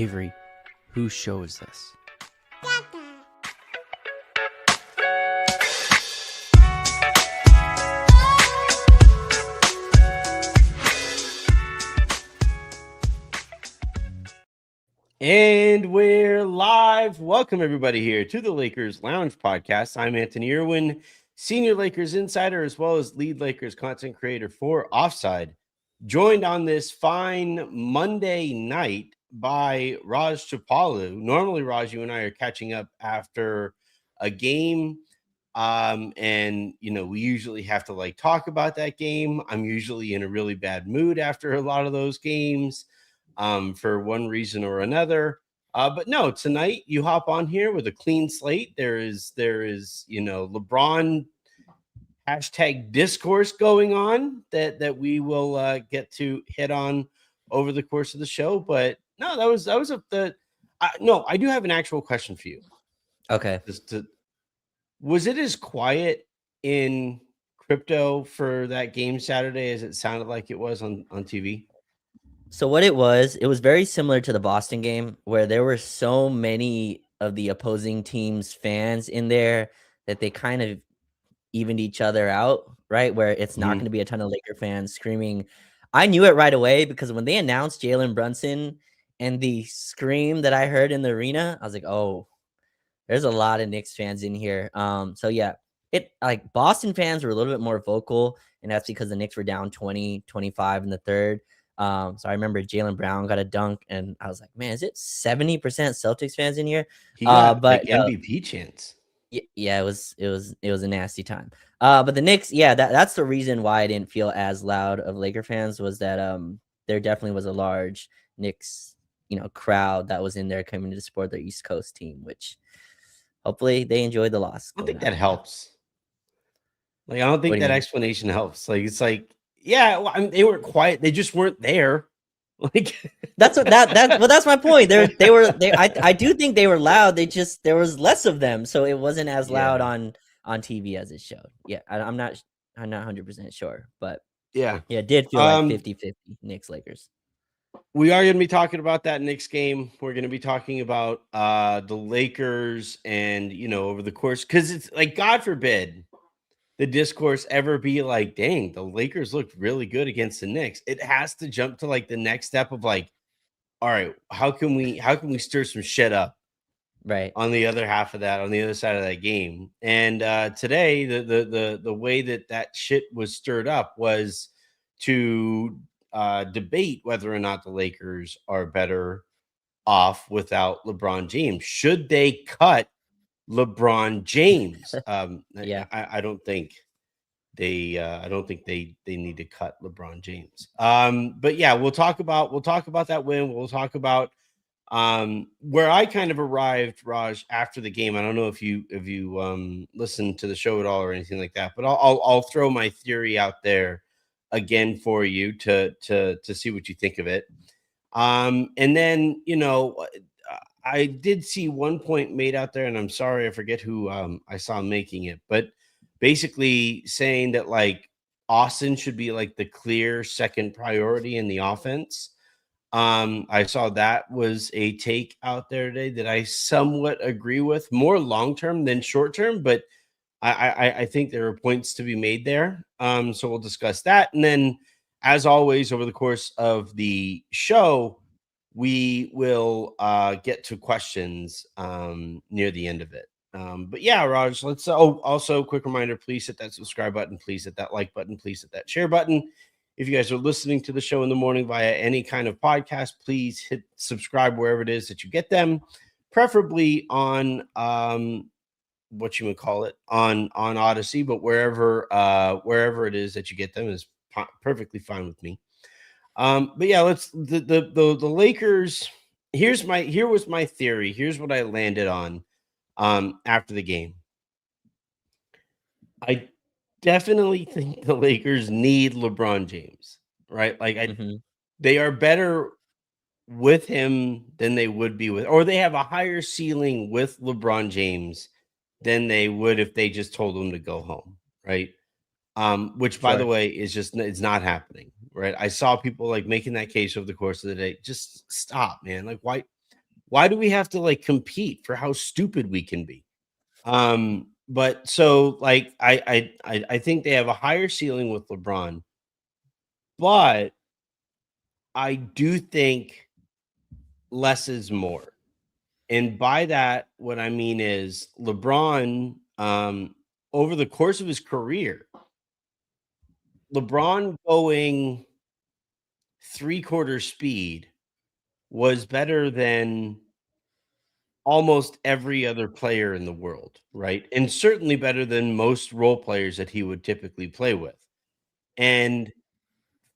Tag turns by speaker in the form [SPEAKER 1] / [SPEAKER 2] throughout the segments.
[SPEAKER 1] Avery, whose show is this? And we're live. Welcome, everybody, here to the Lakers Lounge Podcast. I'm Anthony Irwin, Senior Lakers Insider, as well as lead Lakers content creator for Offside. Joined on this fine Monday night by Raj Chapalu. Normally, Raj, you and I are catching up after a game. And we usually have to talk about that game. I'm usually in a really bad mood after a lot of those games. For one reason or another. But no, tonight you hop on here with a clean slate. There is LeBron hashtag discourse going on that we will get to hit on over the course of the show. But no, I do have an actual question for you.
[SPEAKER 2] Okay.
[SPEAKER 1] Was it as quiet in crypto for that game Saturday as it sounded like it was on TV?
[SPEAKER 2] So what it was very similar to the Boston game where there were so many of the opposing team's fans in there that they kind of evened each other out, right? Where it's not going to be a ton of Laker fans screaming. I knew it right away because when they announced Jalen Brunson and the scream that I heard in the arena, I was like, oh, there's a lot of Knicks fans in here. So yeah, Boston fans were a little bit more vocal, and that's because the Knicks were down 20-25 in the third. So I remember Jaylen Brown got a dunk, and I was like, "Man, is it 70% Celtics fans in here?"
[SPEAKER 1] He got MVP chance.
[SPEAKER 2] Yeah, it was a nasty time. But the Knicks, yeah, that's the reason why I didn't feel as loud of Laker fans was that there definitely was a large Knicks crowd that was in there coming to support their East Coast team, which hopefully they enjoyed the loss.
[SPEAKER 1] I don't think that helps. I don't think that explanation helps. Yeah, well, I mean, they were quiet. They just weren't there.
[SPEAKER 2] That's my point. I do think they were loud. There was less of them, so it wasn't as loud on TV as it showed. Yeah, I'm not 100% sure, but it did feel like 50-50 Knicks Lakers.
[SPEAKER 1] We are going to be talking about that Knicks game. We're going to be talking about the Lakers and over the course, because it's like, God forbid the discourse ever be like, dang, the Lakers looked really good against the Knicks. It has to jump to the next step of all right, how can we stir some shit up
[SPEAKER 2] right
[SPEAKER 1] on the other half of that, on the other side of that game? And today the way that shit was stirred up was to debate whether or not the Lakers are better off without LeBron James. Should they cut LeBron James? I don't think they need to cut LeBron James. But yeah, we'll talk about that win. We'll talk about where I kind of arrived, Raj, after the game. I don't know if you listened to the show at all or anything like that, but I'll throw my theory out there again for you to see what you think of it. And then I did see one point made out there, and I'm sorry, I forget who I saw making it, but basically saying that Austin should be the clear second priority in the offense. I saw that was a take out there today that I somewhat agree with, more long-term than short-term, but I think there are points to be made there. So we'll discuss that. And then, as always, over the course of the show, we will get to questions near the end of it. But yeah, Raj, let's also quick reminder, please hit that subscribe button, please hit that like button, please hit that share button. If you guys are listening to the show in the morning via any kind of podcast, please hit subscribe wherever it is that you get them, preferably on what you would call it on Odyssey, but wherever it is that you get them is perfectly fine with me. But yeah, let's the Lakers. Here was my theory. Here's what I landed on after the game. I definitely think the Lakers need LeBron James, right? They are better with him than they would be with, or they have a higher ceiling with LeBron James than they would if they just told him to go home, right? Which, by the way, it's not happening, right? I saw people making that case over the course of the day. Just stop, man. Why? Why do we have to like compete for how stupid we can be? But so like I think they have a higher ceiling with LeBron, but I do think less is more. And by that, what I mean is LeBron, over the course of his career, LeBron going 3/4 speed was better than almost every other player in the world, right? And certainly better than most role players that he would typically play with. And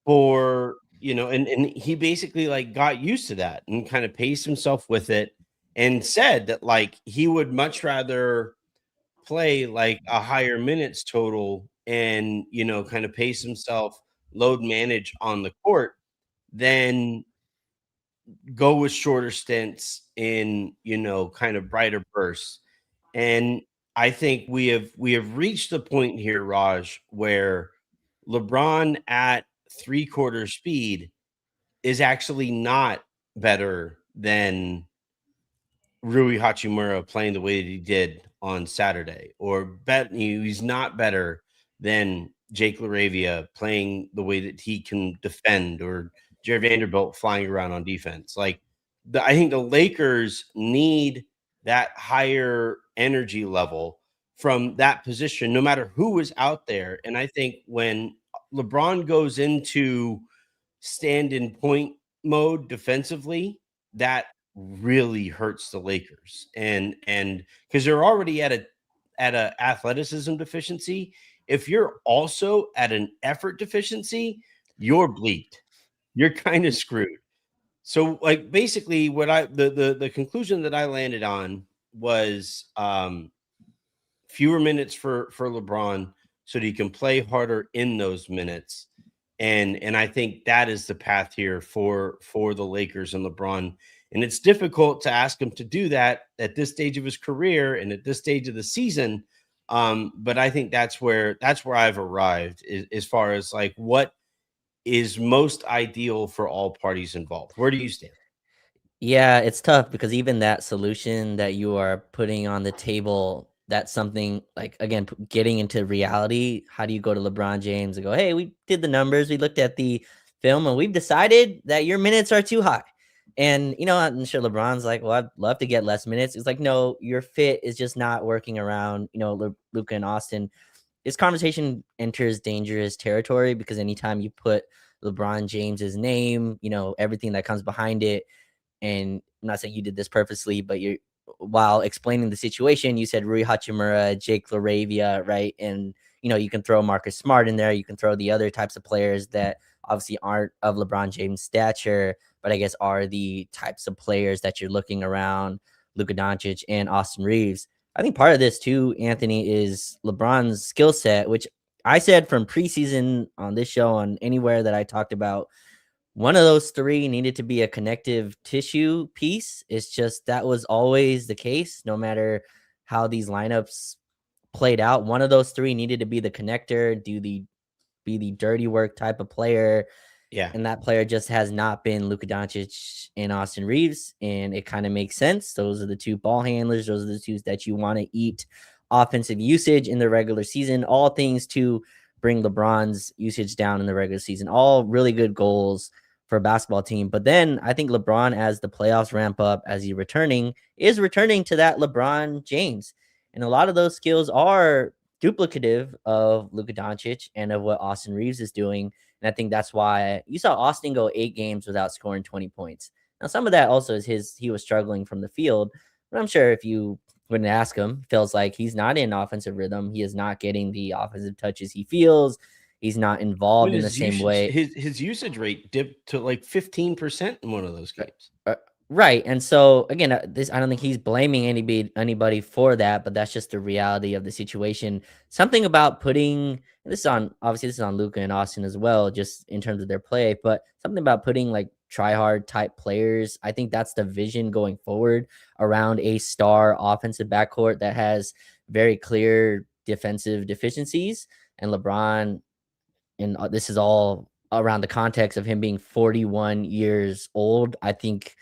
[SPEAKER 1] for, and he basically like got used to that and kind of paced himself with it and said that like he would much rather play like a higher minutes total and, kind of pace himself, load manage on the court than go with shorter stints in, kind of brighter bursts. And I think we have reached the point here, Raj, where LeBron at 3/4 speed is actually not better than Rui Hachimura playing the way that he did on Saturday, or he's not better than Jake LaRavia playing the way that he can defend, or Jared Vanderbilt flying around on defense. Like I think the Lakers need that higher energy level from that position, no matter who is out there. And I think when LeBron goes into stand in point mode defensively, that really hurts the Lakers. And because they're already at a athleticism deficiency, if you're also at an effort deficiency, you're bleeped. You're kind of screwed. So like basically what the conclusion that I landed on was fewer minutes for LeBron so that he can play harder in those minutes. And I think that is the path here for the Lakers and LeBron. And it's difficult to ask him to do that at this stage of his career and at this stage of the season. But I think that's where I've arrived as far as like what is most ideal for all parties involved. Where do you stand?
[SPEAKER 2] Yeah, it's tough because even that solution that you are putting on the table, that's something like again, getting into reality. How do you go to LeBron James and go, "Hey, we did the numbers, we looked at the film, and we've decided that your minutes are too high." And I'm sure LeBron's like, "Well, I'd love to get less minutes." It's like, "No, your fit is just not working around." Luka and Austin. This conversation enters dangerous territory because anytime you put LeBron James's name, everything that comes behind it, and I'm not saying you did this purposely, but you're while explaining the situation, you said Rui Hachimura, Jake LaRavia, right? And you can throw Marcus Smart in there. You can throw the other types of players that obviously aren't of LeBron James' stature, but I guess are the types of players that you're looking around Luka Doncic and Austin Reaves. I think part of this too, Anthony, is LeBron's skill set, which I said from preseason on this show, on anywhere that I talked about, one of those three needed to be a connective tissue piece. It's just that was always the case, no matter how these lineups played out. One of those three needed to be the connector, be the dirty work type of player,
[SPEAKER 1] Yeah.
[SPEAKER 2] and that player just has not been Luka Doncic and Austin Reaves, and it kind of makes sense. Those are the two ball handlers. Those are the two that you want to eat offensive usage in the regular season. All things to bring LeBron's usage down in the regular season. All really good goals for a basketball team. But then I think LeBron, as the playoffs ramp up, as he's is returning to that LeBron James. And a lot of those skills are duplicative of Luka Doncic and of what Austin Reaves is doing. And I think that's why you saw Austin go 8 games without scoring 20 points. Now, some of that also is he was struggling from the field, but I'm sure if you wouldn't ask him, feels like he's not in offensive rhythm. He is not getting the offensive touches he feels. He's not
[SPEAKER 1] When
[SPEAKER 2] involved in the
[SPEAKER 1] his
[SPEAKER 2] same
[SPEAKER 1] usage
[SPEAKER 2] way.
[SPEAKER 1] his usage rate dipped to like 15% in one of those
[SPEAKER 2] Uh,
[SPEAKER 1] games.
[SPEAKER 2] right. And so again, this I don't think he's blaming anybody for that, but that's just the reality of the situation. Something about putting this is on obviously this is on Luca and Austin as well, just in terms of their play, but something about putting like try hard type players. I think that's the vision going forward around a star offensive backcourt that has very clear defensive deficiencies. And LeBron, and this is all around the context of him being 41 years old. I think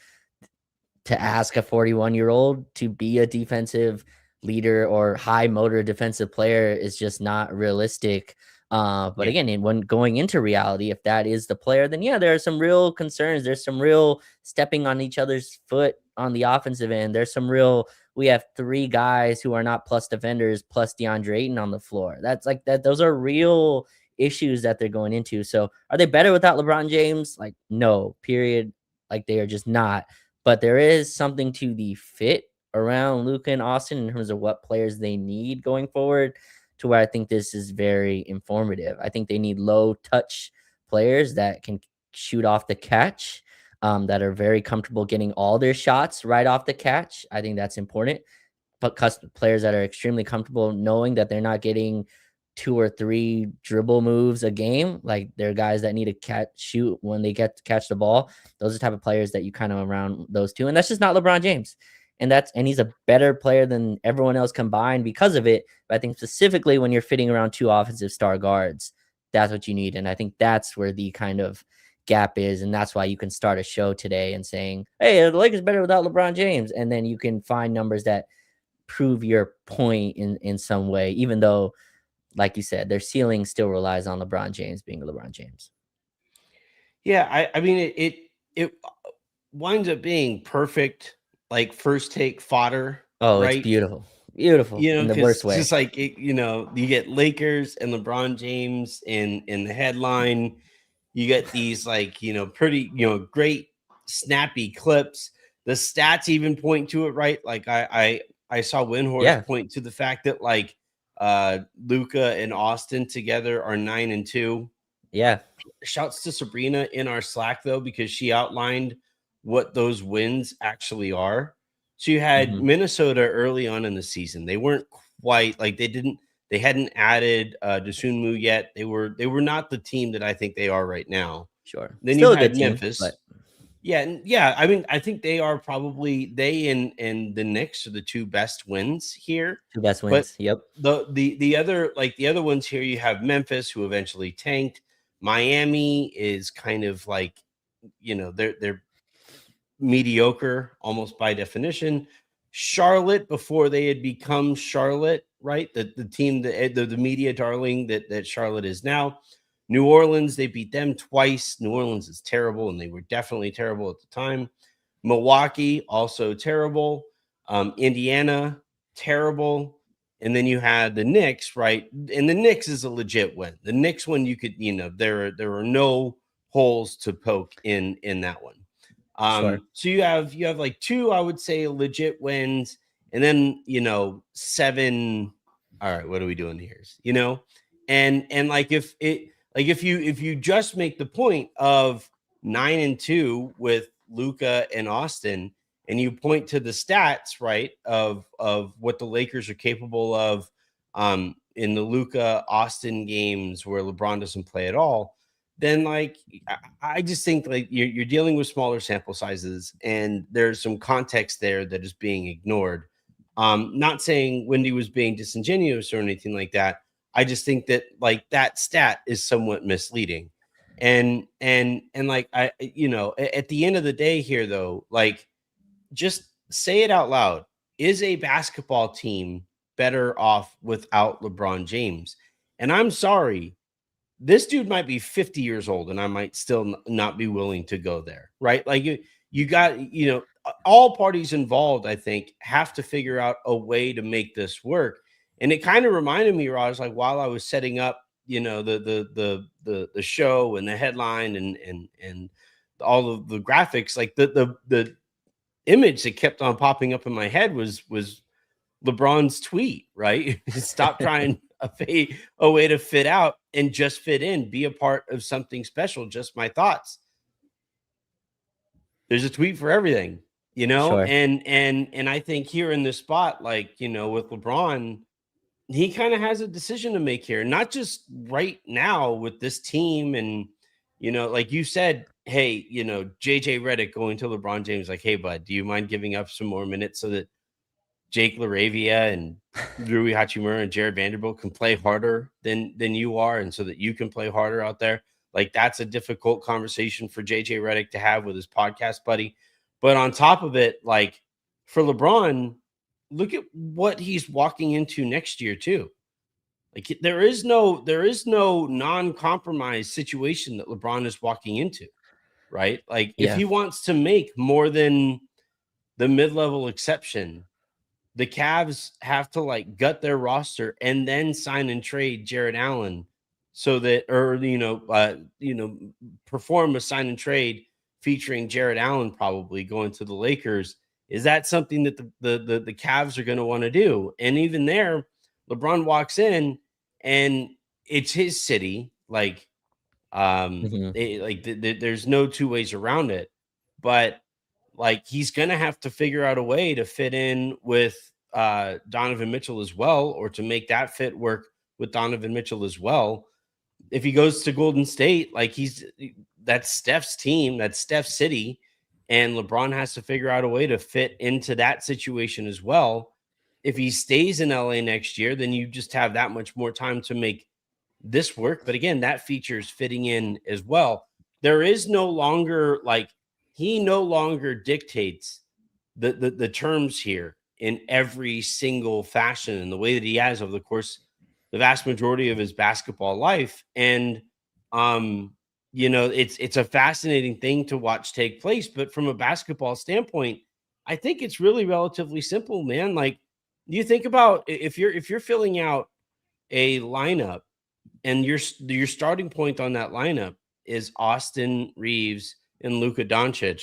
[SPEAKER 2] to ask a 41-year-old to be a defensive leader or high motor defensive player is just not realistic. But
[SPEAKER 1] Yeah.
[SPEAKER 2] again, when going into reality, if that is the player, then yeah, there are some real concerns. There's some real stepping on each other's foot on the offensive end. There's some real, we have 3 guys who are not plus defenders plus DeAndre Ayton on the floor. That's like that. Those are real issues that they're going into. So are they better without LeBron James? Like, no, period. Like, they are just not. But there is something to the fit around Luka and Austin in terms of what players they need going forward, to where I think this is very informative. I think they need low touch players that can shoot off the catch, that are very comfortable getting all their shots right off the catch. I think that's important. But players that are extremely comfortable knowing that they're not getting 2 or 3 dribble moves a game. Like, they're guys that need to shoot when they get to catch the ball. Those are the type of players that you kind of around those two. And that's just not LeBron James. And he's a better player than everyone else combined because of it. But I think specifically when you're fitting around 2 offensive star guards, that's what you need. And I think that's where the kind of gap is. And that's why you can start a show today and saying, hey, the Lakers better without LeBron James. And then you can find numbers that prove your point in some way, even though, like you said, their ceiling still relies on LeBron James being LeBron James.
[SPEAKER 1] Yeah, I mean it winds up being perfect, like first take fodder,
[SPEAKER 2] Oh, it's
[SPEAKER 1] right?
[SPEAKER 2] beautiful. Beautiful
[SPEAKER 1] You know,
[SPEAKER 2] in the
[SPEAKER 1] because
[SPEAKER 2] worst way.
[SPEAKER 1] just like you get Lakers and LeBron James in the headline. You get these like pretty great snappy clips. The stats even point to it, right? Like I saw Windhorst
[SPEAKER 2] Yeah.
[SPEAKER 1] point to the fact that like Luka and Austin together are 9-2.
[SPEAKER 2] Yeah.
[SPEAKER 1] Shouts to Sabrina in our Slack though, because she outlined what those wins actually are. So you had
[SPEAKER 2] Hmm.
[SPEAKER 1] Minnesota early on in the season. They weren't quite like they hadn't added Dosunmu yet. They were not the team that I think they are right now.
[SPEAKER 2] Sure.
[SPEAKER 1] Then you
[SPEAKER 2] Still a good
[SPEAKER 1] had
[SPEAKER 2] team, but
[SPEAKER 1] Memphis. Yeah, yeah. I mean, I think they are probably they and the Knicks are the 2 best wins here.
[SPEAKER 2] 2 best
[SPEAKER 1] But
[SPEAKER 2] wins. Yep.
[SPEAKER 1] the other like the other ones here, you have Memphis, who eventually tanked. Miami is kind of like they're mediocre almost by definition. Charlotte, before they had become Charlotte, right? The team, the media darling that Charlotte is now. New Orleans, they beat them twice. New Orleans is terrible, and they were definitely terrible at the time. Milwaukee, also terrible. Indiana, terrible. And then you had the Knicks, right? And the Knicks is a legit win. The Knicks one, you could, there are no holes to poke in that one.
[SPEAKER 2] Sure.
[SPEAKER 1] So you have like 2, I would say, legit wins, and then 7. All right, what are we doing here? And like if you just make the point of 9-2 with Luka and Austin, and you point to the stats, right, of what the Lakers are capable of in the Luka Austin games where LeBron doesn't play at all, then like I just think like you're dealing with smaller sample sizes, and there's some context there that is being ignored. Not saying Wendy was being disingenuous or anything like that. I just think that like that stat is somewhat misleading. And like at the end of the day here though, like just say it out loud. Is a basketball team better off without LeBron James? And I'm sorry, this dude might be 50 years old and I might still not be willing to go there, right? Like you got, all parties involved, I think, have to figure out a way to make this work. And it kind of reminded me, Raj, like while I was setting up, the show and the headline and all of the graphics, like the image that kept on popping up in my head was LeBron's tweet, right? Stop trying a way to fit out and just fit in, be a part of something special. Just my thoughts. There's a tweet for everything,
[SPEAKER 2] Sure.
[SPEAKER 1] and I think here in this spot, like, with LeBron, he kind of has a decision to make here, not just right now with this team. And, like you said, hey, JJ Redick going to LeBron James, like, hey, bud, do you mind giving up some more minutes so that Jake LaRavia and Rui Hachimura and Jared Vanderbilt can play harder than you are, and so that you can play harder out there? Like, that's a difficult conversation for JJ Redick to have with his podcast buddy. But on top of it, like for LeBron, look at what he's walking into next year too. Like there is no non-compromise situation that LeBron is walking into, right? Like if
[SPEAKER 2] Yeah.
[SPEAKER 1] he wants to make more than the mid-level exception, the Cavs have to like gut their roster and then sign and trade Jared Allen so that, or perform a sign and trade featuring Jared Allen probably going to the Lakers. Is that something that the Cavs are going to want to do? And even there, LeBron walks in and it's his city. Like,
[SPEAKER 2] Mhm.
[SPEAKER 1] there's no two ways around it. But like he's gonna have to figure out a way to fit in with Donovan Mitchell as well, or to make that fit work with Donovan Mitchell as well. If he goes to Golden State, like that's Steph's team, that's Steph's city, and LeBron has to figure out a way to fit into that situation as well. If he stays in LA next year, then you just have that much more time to make this work. But again, that features fitting in as well. There is no longer like he no longer dictates the terms here in every single fashion in the way that he has over the course the vast majority of his basketball life. And it's a fascinating thing to watch take place. But from a basketball standpoint, I think it's really relatively simple, man. Like you think about if you're filling out a lineup and your starting point on that lineup is Austin Reaves and Luka Doncic,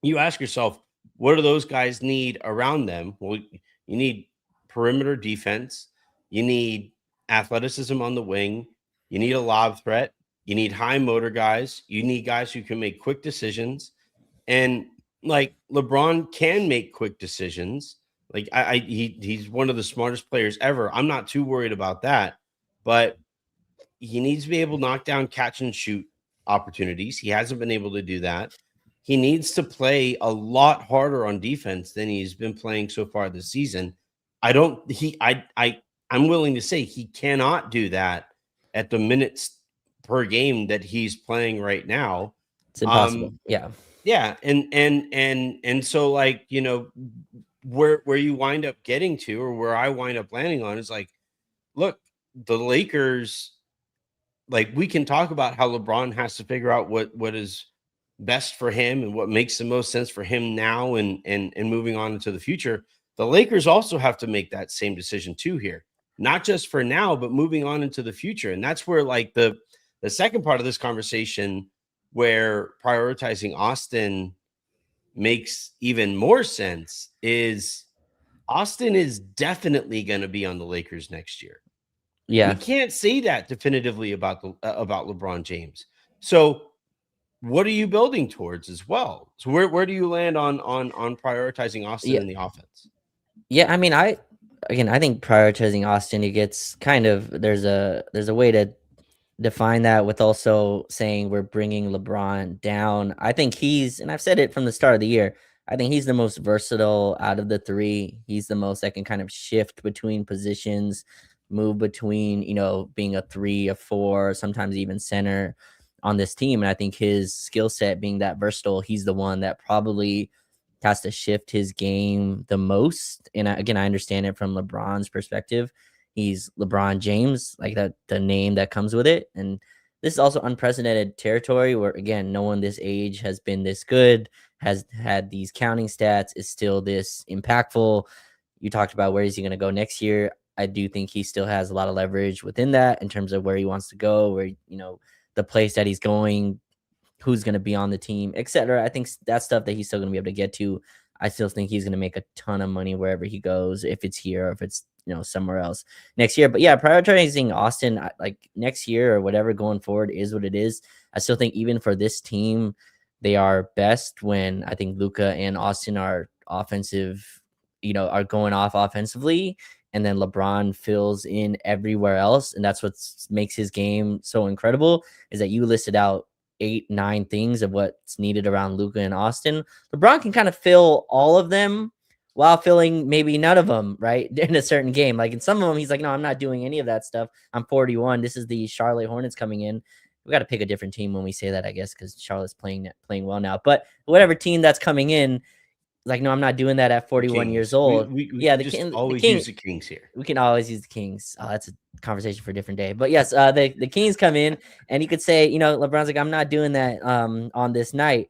[SPEAKER 1] you ask yourself, what do those guys need around them? Well, you need perimeter defense, you need athleticism on the wing, you need a lob threat, you need high motor guys, you need guys who can make quick decisions. And like LeBron can make quick decisions. Like he's one of the smartest players ever. I'm not too worried about that, but he needs to be able to knock down catch and shoot opportunities. He hasn't been able to do that. He needs to play a lot harder on defense than he's been playing so far this season. I'm willing to say he cannot do that at the minutes per game that he's playing right now.
[SPEAKER 2] It's impossible. Yeah.
[SPEAKER 1] Yeah, and so like, where you wind up getting to, or where I wind up landing on, is like, look, the Lakers, like we can talk about how LeBron has to figure out what is best for him and what makes the most sense for him now and moving on into the future. The Lakers also have to make that same decision too here, not just for now, but moving on into the future. And that's where like the second part of this conversation, where prioritizing Austin makes even more sense, is Austin is definitely going to be on the Lakers next year. We
[SPEAKER 2] Yeah.
[SPEAKER 1] can't say that definitively about about LeBron James. So what are you building towards as well? So where do you land on prioritizing Austin
[SPEAKER 2] Yeah.
[SPEAKER 1] in the offense?
[SPEAKER 2] Yeah. I mean, I think prioritizing Austin, it gets kind of there's a way to define that with also saying we're bringing LeBron down. I think and I've said it from the start of the year, I think he's the most versatile out of the three. He's the most that can kind of shift between positions, move between, being a 3, a 4, sometimes even center on this team. And I think his skill set being that versatile, he's the one that probably has to shift his game the most. And again, I understand it from LeBron's perspective. He's LeBron James, like that, the name that comes with it. And this is also unprecedented territory where, again, no one this age has been this good, has had these counting stats, is still this impactful. You talked about where is he going to go next year. I do think he still has a lot of leverage within that in terms of where he wants to go, where, the place that he's going, who's going to be on the team, etc. I think that's stuff that he's still going to be able to get to. I still think he's going to make a ton of money wherever he goes, if it's here or if it's, somewhere else next year. But yeah, prioritizing Austin, like next year or whatever going forward is what it is. I still think even for this team, they are best when I think Luka and Austin are offensive, are going off offensively, and then LeBron fills in everywhere else. And that's what makes his game so incredible, is that you listed out 8, 9 things of what's needed around Luka and Austin. LeBron can kind of fill all of them while filling maybe none of them, right? In a certain game. Like in some of them, he's like, no, I'm not doing any of that stuff. I'm 41. This is the Charlotte Hornets coming in. we got to pick a different team when we say that, I guess, because Charlotte's playing well now. But whatever team that's coming in, like, no, I'm not doing that at 41 years
[SPEAKER 1] Kings. We
[SPEAKER 2] old.
[SPEAKER 1] we
[SPEAKER 2] Yeah,
[SPEAKER 1] can
[SPEAKER 2] the
[SPEAKER 1] just
[SPEAKER 2] king, the
[SPEAKER 1] always
[SPEAKER 2] king.
[SPEAKER 1] use the Kings here.
[SPEAKER 2] We can always use the Kings. Oh, that's a conversation for a different day. But yes, the Kings come in, and you could say, LeBron's like, I'm not doing that on this night.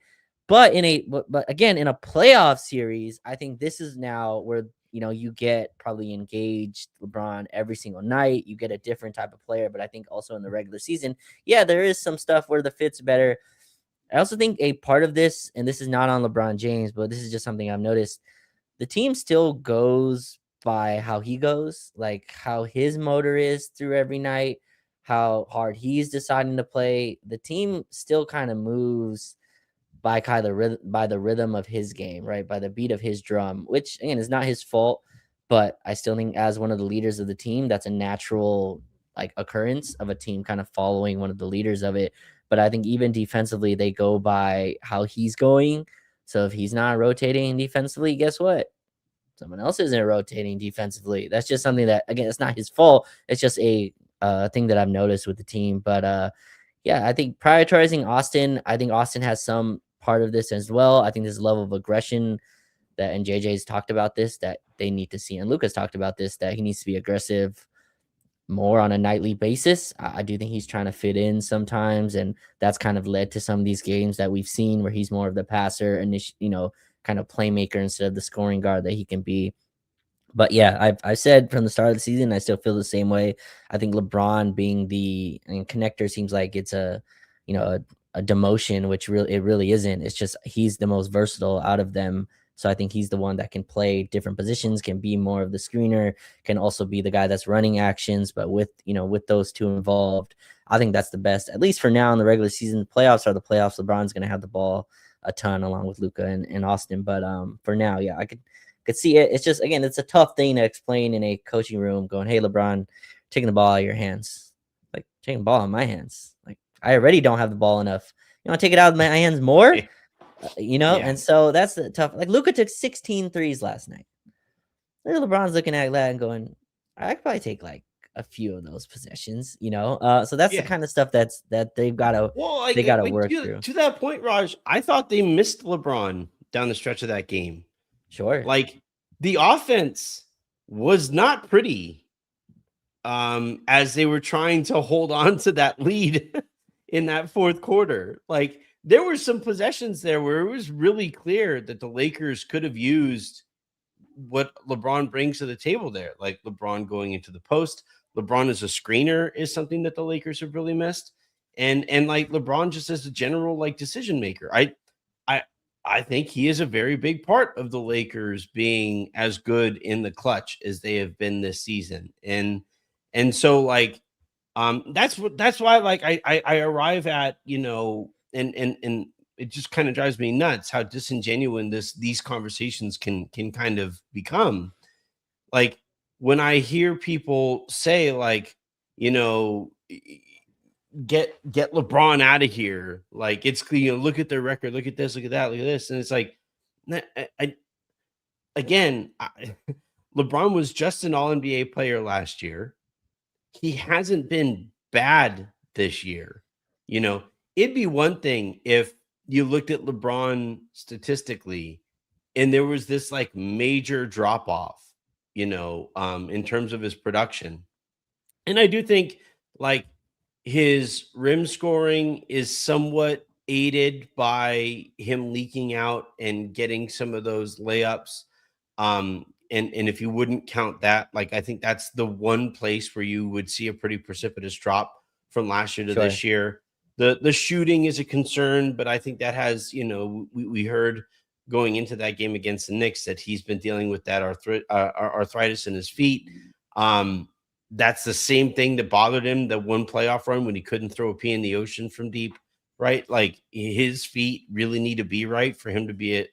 [SPEAKER 2] But but again, in a playoff series, I think this is now where you get probably engaged LeBron every single night. You get a different type of player. But I think also in the regular season, yeah, there is some stuff where the fit's better. I also think a part of this, and this is not on LeBron James, but this is just something I've noticed, the team still goes by how he goes, like how his motor is through every night, how hard he's deciding to play. The team still kind of moves by by the rhythm of his game, right? By the beat of his drum, which again is not his fault, but I still think as one of the leaders of the team, that's a natural like occurrence of a team kind of following one of the leaders of it. But I think even defensively, they go by how he's going. So if he's not rotating defensively, guess what? Someone else isn't rotating defensively. That's just something that, again, it's not his fault. It's just a thing that I've noticed with the team. But yeah, I think prioritizing Austin, I think Austin has some part of this as well. I think this level of aggression that, and JJ's talked about this, that they need to see, and Luka's talked about this, that he needs to be aggressive more on a nightly basis. I do think he's trying to fit in sometimes, and that's kind of led to some of these games that we've seen where he's more of the passer and kind of playmaker instead of the scoring guard that he can be. But yeah, I've said from the start of the season, I still feel the same way. I think LeBron being connector seems like it's a demotion, which it really isn't. It's just he's the most versatile out of them. So I think he's the one that can play different positions, can be more of the screener, can also be the guy that's running actions. But with those two involved, I think that's the best, at least for now in the regular season. Playoffs are the playoffs. LeBron's going to have the ball a ton along with Luka and Austin. But for now, yeah, I could see it. It's just, again, it's a tough thing to explain in a coaching room going, hey, LeBron, taking the ball out of your hands. Like, taking the ball out of my hands. Like, I already don't have the ball enough. You want to take it out of my hands more?
[SPEAKER 1] Yeah.
[SPEAKER 2] And so that's the tough. Like, Luka took 16 threes last night. LeBron's looking at that and going, I could probably take like a few of those possessions, So that's the kind of stuff that they've got to work through.
[SPEAKER 1] To that point, Raj, I thought they missed LeBron down the stretch of that game.
[SPEAKER 2] Sure.
[SPEAKER 1] Like, the offense was not pretty as they were trying to hold on to that lead in that fourth quarter. Like, there were some possessions there where it was really clear that the Lakers could have used what LeBron brings to the table there. Like, LeBron going into the post, LeBron as a screener is something that the Lakers have really missed. And like LeBron just as a general like decision maker. I think he is a very big part of the Lakers being as good in the clutch as they have been this season. And so like that's why like I arrive at, and it just kind of drives me nuts how disingenuous these conversations can kind of become. Like, when I hear people say like, get LeBron out of here, like, it's look at their record, look at this, look at that, look at this, and it's like, again, LeBron was just an All-NBA player last year. He hasn't been bad this year. It'd be one thing if you looked at LeBron statistically and there was this like major drop off, in terms of his production. And I do think like his rim scoring is somewhat aided by him leaking out and getting some of those layups. And if you wouldn't count that, like, I think that's the one place where you would see a pretty precipitous drop from last year to this year. The shooting is a concern, but I think that has, we heard going into that game against the Knicks that he's been dealing with that arthritis in his feet. That's the same thing that bothered him the one playoff run when he couldn't throw a pea in the ocean from deep, right? Like, his feet really need to be right for him to be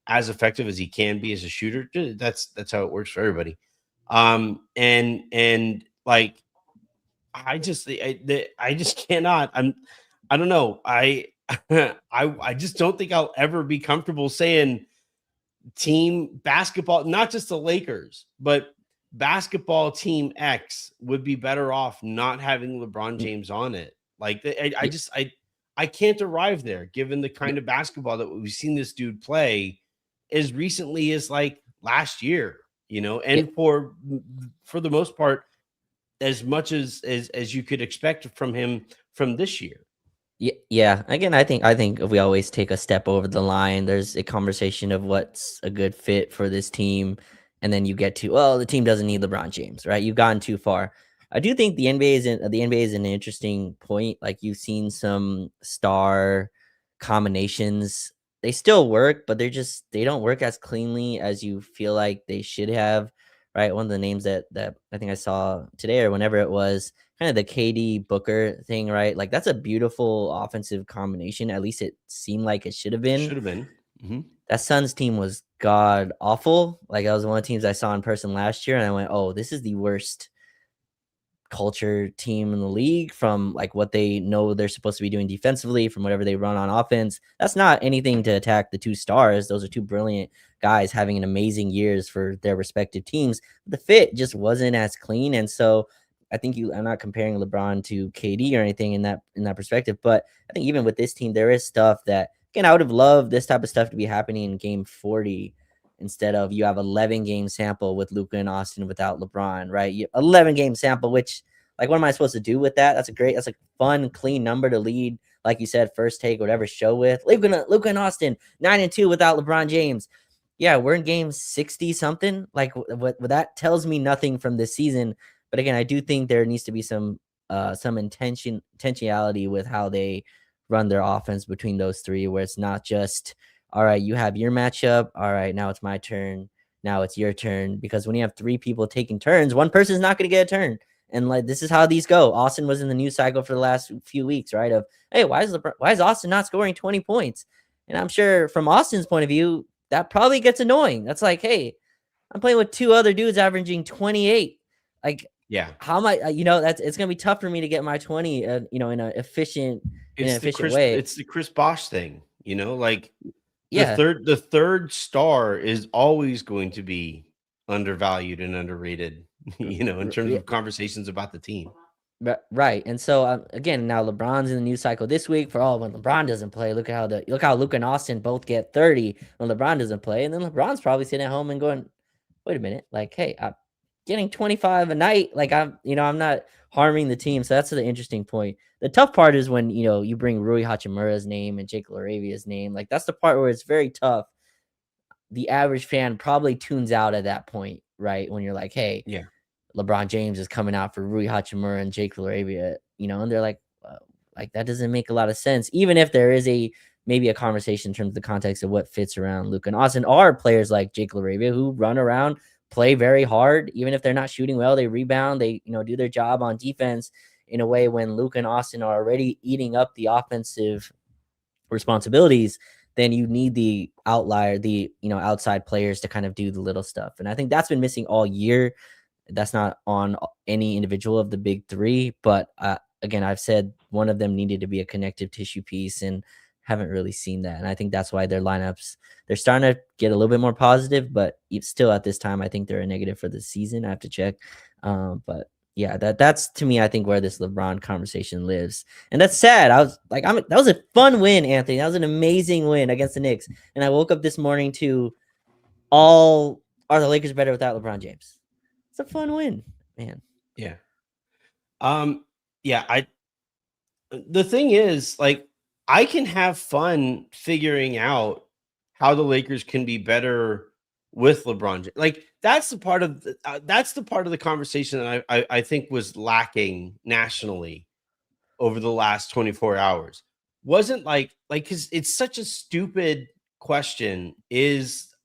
[SPEAKER 1] as effective as he can be as a shooter. That's how it works for everybody. And like, I just cannot. I don't know. I just don't think I'll ever be comfortable saying team basketball, not just the Lakers, but basketball team X would be better off not having LeBron James on it. Like I can't arrive there given the kind of basketball that we've seen this dude play as recently as like last year,
[SPEAKER 2] Yeah,
[SPEAKER 1] and for the most part, as much as you could expect from him from this year.
[SPEAKER 2] yeah. Again, I think if we always take a step over the line, there's a conversation of what's a good fit for this team, and then you get to, well, the team doesn't need LeBron James, right? You've gone too far. I do think the NBA is an interesting point. Like you've seen some star combinations. They still work, but they don't work as cleanly as you feel like they should have. Right. One of the names that I think I saw today or whenever it was, kind of the KD Booker thing, right? Like that's a beautiful offensive combination. At least it seemed like it should have been.
[SPEAKER 1] Should have been. Mm-hmm.
[SPEAKER 2] That Suns team was god awful. Like that was one of the teams I saw in person last year, and I went, "Oh, this is the worst culture team in the league from like what they know they're supposed to be doing defensively, from whatever they run on offense." That's not anything to attack the two stars. Those are two brilliant guys having an amazing years for their respective teams. The fit just wasn't as clean. And so I think I'm not comparing LeBron to KD or anything in that perspective, but I think even with this team, there is stuff that, again, I would have loved this type of stuff to be happening in game 40 instead of you have 11 game sample with Luka and Austin without LeBron, right? 11 game sample, which like what am I supposed to do with that? That's a fun, clean number to lead, like you said, first take whatever show with. Luka and Austin 9-2 without LeBron James. Yeah, we're in game 60 something. Like what that tells me nothing from this season. But again, I do think there needs to be some intentionality with how they run their offense between those three, where it's not just, all right, you have your matchup. All right, now it's my turn. Now it's your turn. Because when you have three people taking turns, one person's not going to get a turn. And like this is how these go. Austin was in the news cycle for the last few weeks, right? Of, hey, why is Austin not scoring 20 points? And I'm sure from Austin's point of view, that probably gets annoying. That's like, hey, I'm playing with two other dudes averaging 28. Like,
[SPEAKER 1] Yeah.
[SPEAKER 2] how am I? It's gonna be tough for me to get my 20. In an efficient way.
[SPEAKER 1] It's the Chris Bosh thing, like
[SPEAKER 2] Yeah,
[SPEAKER 1] the third star is always going to be undervalued and underrated, in terms of conversations about the team.
[SPEAKER 2] right. And so again, now LeBron's in the news cycle this week for when LeBron doesn't play. Look how Luka and Austin both get 30 when LeBron doesn't play, and then LeBron's probably sitting at home and going, wait a minute, like, hey, I'm getting 25 a night. Like I'm not harming the team. So that's the interesting point. The tough part is when, you bring Rui Hachimura's name and Jake LaRavia's name. Like that's the part where it's very tough. The average fan probably tunes out at that point, right? When you're like, hey,
[SPEAKER 1] Yeah.
[SPEAKER 2] LeBron James is coming out for Rui Hachimura and Jake LaRavia, and they're like that doesn't make a lot of sense. Even if there is maybe a conversation in terms of the context of what fits around Luka and Austin, are players like Jake LaRavia who run around, play very hard, even if they're not shooting well, they rebound, they do their job on defense in a way when Luka and Austin are already eating up the offensive responsibilities. Then you need the outlier, the outside players to kind of do the little stuff. And I think that's been missing all year. That's not on any individual of the big three, but again, I've said one of them needed to be a connective tissue piece, and haven't really seen that. And I think that's why their lineups, they're starting to get a little bit more positive, but still at this time, I think they're a negative for the season. I have to check. But yeah, that's to me, I think where this LeBron conversation lives. And that's sad. That was a fun win, Anthony. That was an amazing win against the Knicks. And I woke up this morning to are the Lakers better without LeBron James? It's a fun win, man.
[SPEAKER 1] Yeah. Yeah, the thing is, like, I can have fun figuring out how the Lakers can be better with LeBron James. Like that's the part of the conversation that I think was lacking nationally over the last 24 hours. Wasn't like because it's such a stupid question.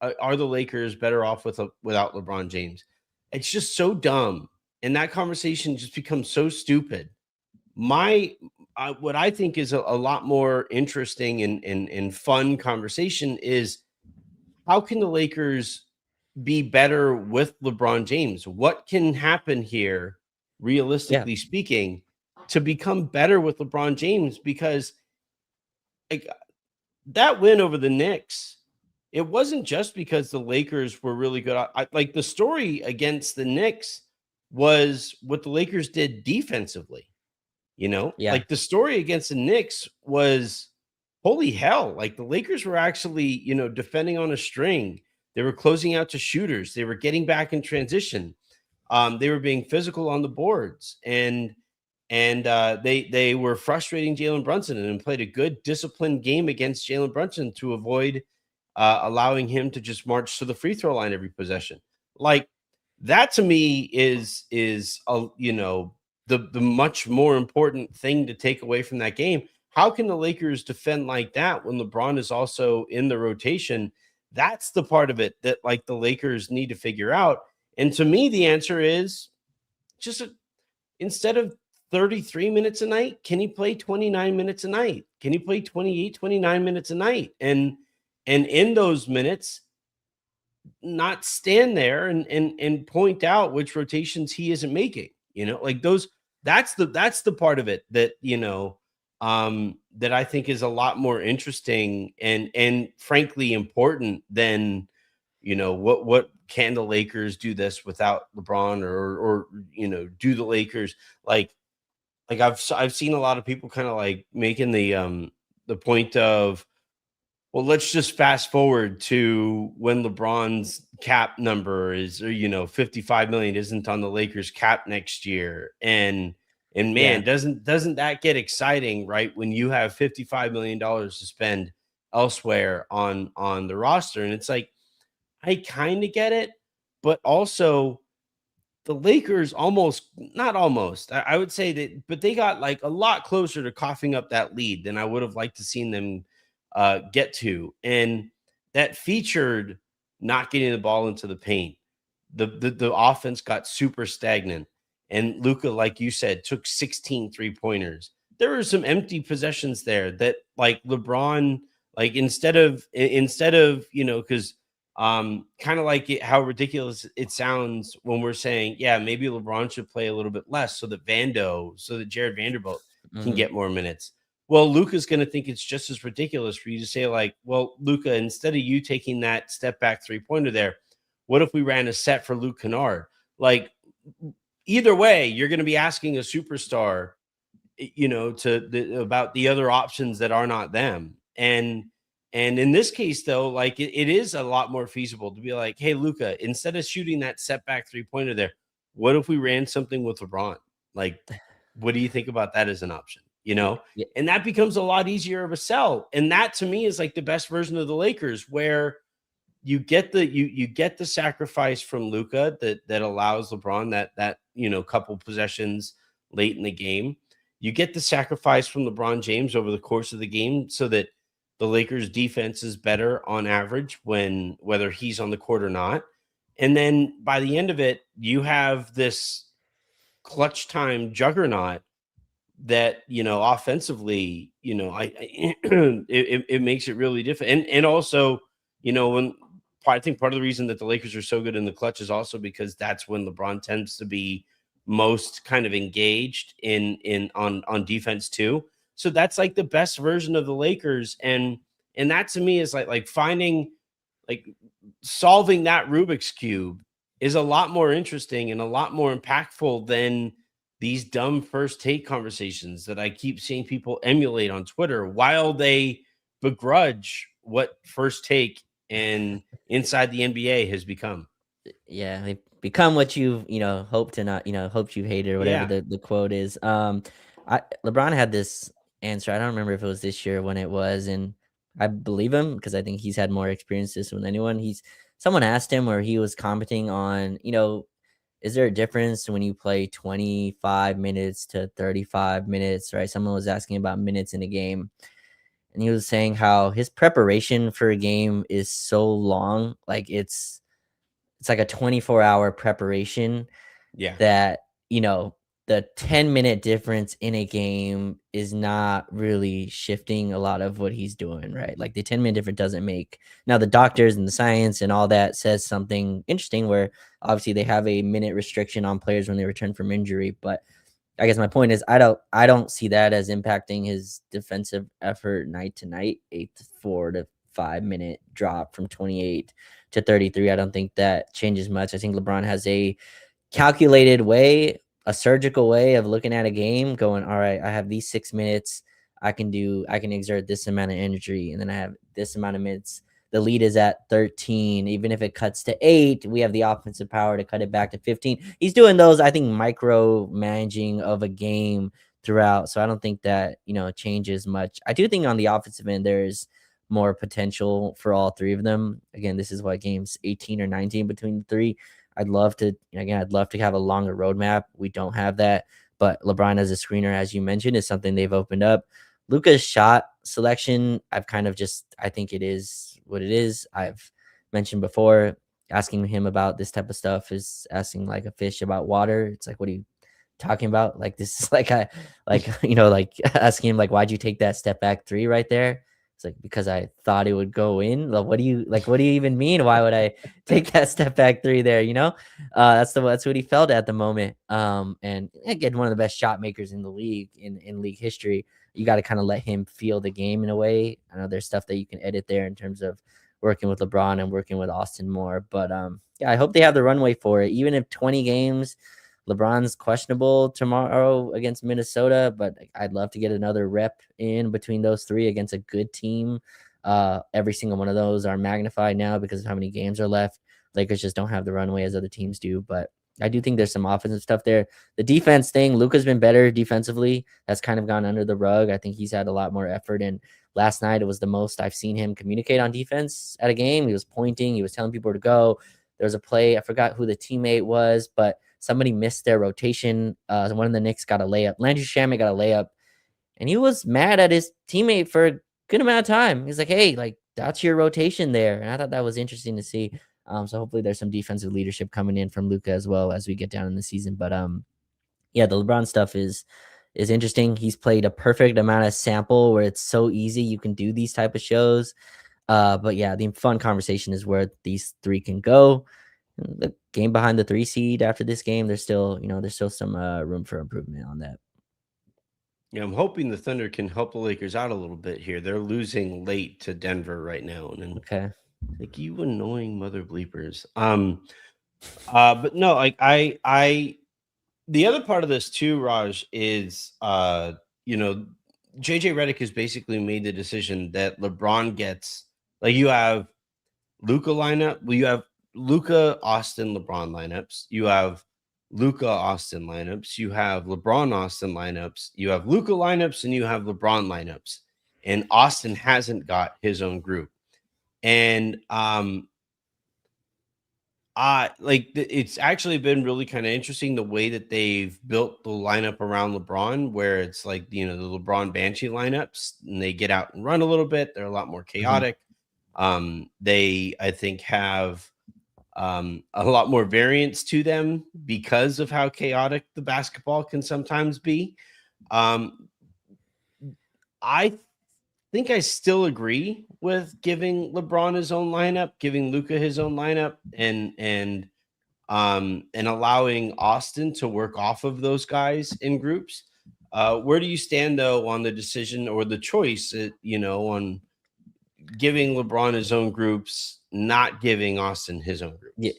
[SPEAKER 1] Are the Lakers better off without LeBron James? It's just so dumb, and that conversation just becomes so stupid. What I think is a lot more interesting and fun conversation is how can the Lakers be better with LeBron James? What can happen here, realistically speaking, to become better with LeBron James? Because like that win over the Knicks, it wasn't just because the Lakers were really good. Like the story against the Knicks was what the Lakers did defensively.
[SPEAKER 2] Yeah.
[SPEAKER 1] Like the story against the Knicks was holy hell. Like the Lakers were actually, defending on a string. They were closing out to shooters. They were getting back in transition. They were being physical on the boards, and they were frustrating Jalen Brunson and played a good disciplined game against Jalen Brunson to avoid allowing him to just march to the free throw line every possession. Like that to me is the much more important thing to take away from that game. How can the Lakers defend like that when LeBron is also in the rotation? That's the part of it that like the Lakers need to figure out. And to me, the answer is just instead of 33 minutes a night, can he play 29 minutes a night? Can he play 28, 29 minutes a night? And in those minutes, not stand there and point out which rotations he isn't making. Like those, that's the part of it that, that I think is a lot more interesting and frankly important than, what can the Lakers do this without LeBron or do the Lakers like I've seen a lot of people kind of like making the point of, well, let's just fast forward to when LeBron's cap number is, or 55 million isn't on the Lakers cap next year. And man,
[SPEAKER 2] Yeah.
[SPEAKER 1] doesn't that get exciting, right? When you have $55 million to spend elsewhere on the roster. And it's like, I kind of get it, but also the Lakers not almost, I would say that, but they got like a lot closer to coughing up that lead than I would have liked to seen them get to. And that featured not getting the ball into the paint. The offense got super stagnant. And Luka, like you said, took 16 3-pointers. There were some empty possessions there that like LeBron, like instead of, because kind of like how ridiculous it sounds when we're saying, yeah, maybe LeBron should play a little bit less so that Jared Vanderbilt can
[SPEAKER 2] Mhm.
[SPEAKER 1] get more minutes. Well, Luka's going to think it's just as ridiculous for you to say, like, well, Luka, instead of you taking that step back 3-pointer there, what if we ran a set for Luke Kennard? Like, either way, you're going to be asking a superstar, about the other options that are not them. And in this case, though, like it is a lot more feasible to be like, hey, Luka, instead of shooting that setback 3-pointer there, what if we ran something with LeBron? Like, what do you think about that as an option?
[SPEAKER 2] Yeah.
[SPEAKER 1] And that becomes a lot easier of a sell. And that to me is like the best version of the Lakers, where you get the sacrifice from Luka that allows LeBron that couple possessions late in the game. You get the sacrifice from LeBron James over the course of the game so that the Lakers defense is better on average whether he's on the court or not. And then by the end of it, you have this clutch time juggernaut that, offensively, it makes it really different. And also, when I think part of the reason that the Lakers are so good in the clutch is also because that's when LeBron tends to be most kind of engaged on defense too. So that's like the best version of the Lakers. And that to me is like finding, like, solving that Rubik's cube is a lot more interesting and a lot more impactful than these dumb first take conversations that I keep seeing people emulate on Twitter while they begrudge what first take and inside the NBA has become.
[SPEAKER 2] Yeah, they become what you've hoped to not hoped you hated, or whatever
[SPEAKER 1] Yeah.
[SPEAKER 2] the quote is. LeBron had this answer. I don't remember if it was this year when it was, and I believe him because I think he's had more experiences than anyone. Someone asked him where he was commenting on, is there a difference when you play 25 minutes to 35 minutes, right? Someone was asking about minutes in a game, and he was saying how his preparation for a game is so long, like it's like a 24-hour preparation
[SPEAKER 1] Yeah.
[SPEAKER 2] that, the 10-minute difference in a game is not really shifting a lot of what he's doing, right? Like the 10-minute difference doesn't make. Now the doctors and the science and all that says something interesting where obviously they have a minute restriction on players when they return from injury, but I guess my point is I don't see that as impacting his defensive effort night to night. 4 to 5 minute drop from 28 to 33. I don't think that changes much. I think LeBron has a calculated way a surgical way of looking at a game, going, all right, I have these 6 minutes. I can exert this amount of energy, and then I have this amount of minutes. The lead is at 13. Even if it cuts to 8, we have the offensive power to cut it back to 15. He's doing those, I think, micro managing of a game throughout. So I don't think that, changes much. I do think on the offensive end, there's more potential for all three of them. Again, this is what games 18 or 19 between the three. I'd love to have a longer roadmap. We don't have that, but LeBron as a screener, as you mentioned, is something they've opened up. Luka's shot selection, I think it is what it is. I've mentioned before, asking him about this type of stuff is asking like a fish about water. It's like, what are you talking about? Like, this is like, like asking him, like, why'd you take that step back three right there? It's like, because I thought it would go in. Like, what do you even mean? Why would I take that step back three there? That's what he felt at the moment. And again, one of the best shot makers in the league in league history. You got to kind of let him feel the game in a way. I know there's stuff that you can edit there in terms of working with LeBron and working with Austin more, but yeah, I hope they have the runway for it. Even if 20 games, LeBron's questionable tomorrow against Minnesota, but I'd love to get another rep in between those three against a good team. Every single one of those are magnified now because of how many games are left. Lakers just don't have the runway as other teams do, but I do think there's some offensive stuff there. The defense thing, Luka's been better defensively. That's kind of gone under the rug. I think he's had a lot more effort, and last night it was the most I've seen him communicate on defense at a game. He was pointing, he was telling people to go. There was a play, I forgot who the teammate was, but somebody missed their rotation. One of the Knicks got a layup. Landry Shamet got a layup, and he was mad at his teammate for a good amount of time. He's like, hey, like, that's your rotation there. And I thought that was interesting to see. So hopefully there's some defensive leadership coming in from Luka as well as we get down in the season. But yeah, the LeBron stuff is interesting. He's played a perfect amount of sample where it's so easy you can do these type of shows. But yeah, the fun conversation is where these three can go. The game behind the 3 seed after this game, there's still some room for improvement on that.
[SPEAKER 1] Yeah, I'm hoping the Thunder can help the Lakers out a little bit here. They're losing late to Denver right now, and
[SPEAKER 2] Okay.
[SPEAKER 1] like, you annoying mother bleepers. But no, like I the other part of this too, Raj, is JJ Redick has basically made the decision that LeBron gets, like, you have Luka lineup, well, you have Luka, Austin, LeBron lineups, you have Luka, Austin lineups, you have LeBron, Austin lineups, you have Luka lineups, and you have LeBron lineups. And Austin hasn't got his own group. And it's actually been really kind of interesting the way that they've built the lineup around LeBron, where it's like, the LeBron Banshee lineups, and they get out and run a little bit. They're a lot more chaotic. They, I think, have a lot more variance to them because of how chaotic the basketball can sometimes be. I think I still agree with giving LeBron his own lineup, giving Luka his own lineup, and allowing Austin to work off of those guys in groups. Where do you stand though on the decision or the choice, on giving LeBron his own groups, not giving Austin his own groups?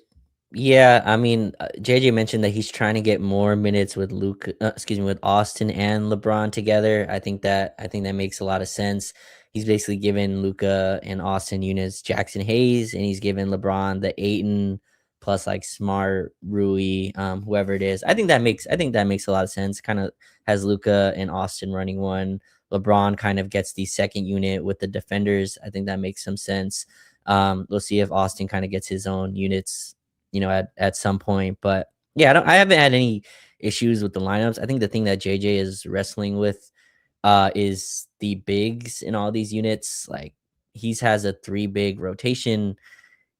[SPEAKER 2] Yeah, I mean, JJ mentioned that he's trying to get more minutes with with Austin and LeBron together. I think that makes a lot of sense. He's basically given Luka and Austin units Jackson Hayes, and he's given LeBron the Aiton plus like Smart, Rui, whoever it is. I think that makes a lot of sense. Kind of has Luka and Austin running one. LeBron kind of gets the second unit with the defenders. I think that makes some sense. We'll see if Austin kind of gets his own units, at some point. But yeah, I haven't had any issues with the lineups. I think the thing that JJ is wrestling with is the bigs in all these units. Like, has a 3 big rotation.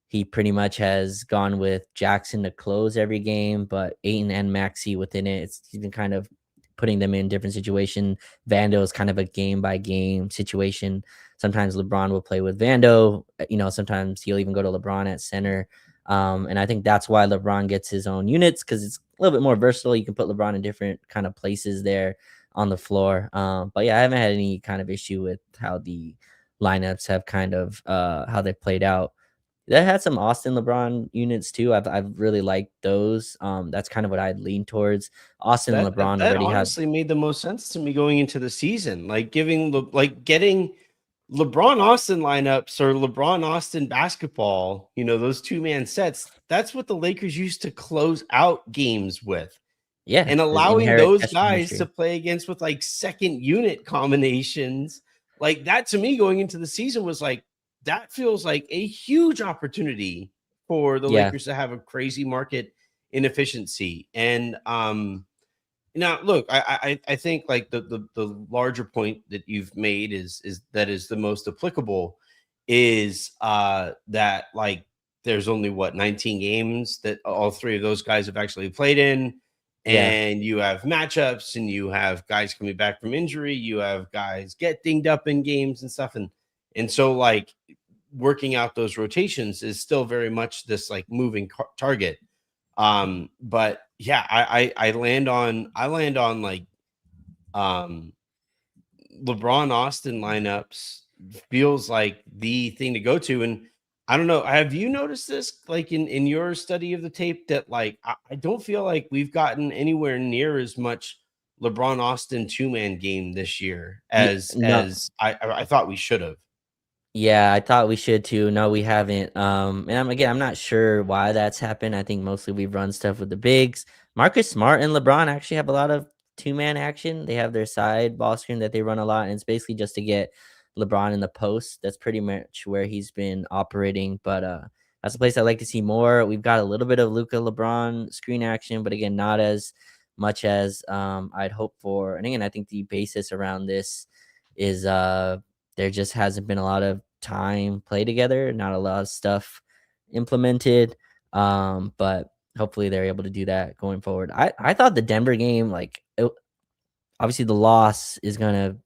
[SPEAKER 2] He pretty much has gone with Jackson to close every game, but Ayton and Maxey within it. He's been kind of putting them in different situation. Vando is kind of a game by game situation. Sometimes LeBron will play with Vando. Sometimes he'll even go to LeBron at center. And I think that's why LeBron gets his own units, because it's a little bit more versatile. You can put LeBron in different kind of places there on the floor. But yeah, I haven't had any kind of issue with how the lineups have kind of how they've played out. That had some Austin LeBron units too. I've really liked those. That's kind of what I'd lean towards. Austin and LeBron
[SPEAKER 1] That
[SPEAKER 2] already have.
[SPEAKER 1] honestly made the most sense to me going into the season. Like getting LeBron Austin lineups or LeBron Austin basketball, those 2-man sets, that's what the Lakers used to close out games with.
[SPEAKER 2] Yeah,
[SPEAKER 1] And
[SPEAKER 2] there's
[SPEAKER 1] allowing
[SPEAKER 2] inherent
[SPEAKER 1] those guys to
[SPEAKER 2] chemistry.
[SPEAKER 1] play against with like second unit combinations, like that to me going into the season was like, that feels like a huge opportunity for the
[SPEAKER 2] Yeah,
[SPEAKER 1] Lakers to have a crazy market inefficiency. And now look, I think like the larger point that you've made is the most applicable is that like there's only 19 games that all three of those guys have actually played in,
[SPEAKER 2] yeah,
[SPEAKER 1] and you have matchups and you have guys coming back from injury, you have guys get dinged up in games and stuff, and so like working out those rotations is still very much this like moving target. But yeah, I land on like um LeBron Austin lineups feels like the thing to go to. And I don't know, have you noticed this like in your study of the tape that like I don't feel like we've gotten anywhere near as much LeBron Austin 2-man game this year as
[SPEAKER 2] no,
[SPEAKER 1] I thought we should have.
[SPEAKER 2] yeah, I thought we should too. No, we haven't. And I'm not sure why that's happened. I think mostly we've run stuff with the bigs. Marcus Smart and LeBron actually have a lot of 2-man action. They have their side ball screen that they run a lot, and it's basically just to get LeBron in the post. That's pretty much where he's been operating. But that's a place I'd like to see more. We've got a little bit of Luka LeBron screen action, but again, not as much as I'd hope for. And again, I think the basis around this is there just hasn't been a lot of time play together, not a lot of stuff implemented. But hopefully they're able to do that going forward. I thought the Denver game, obviously the loss is gonna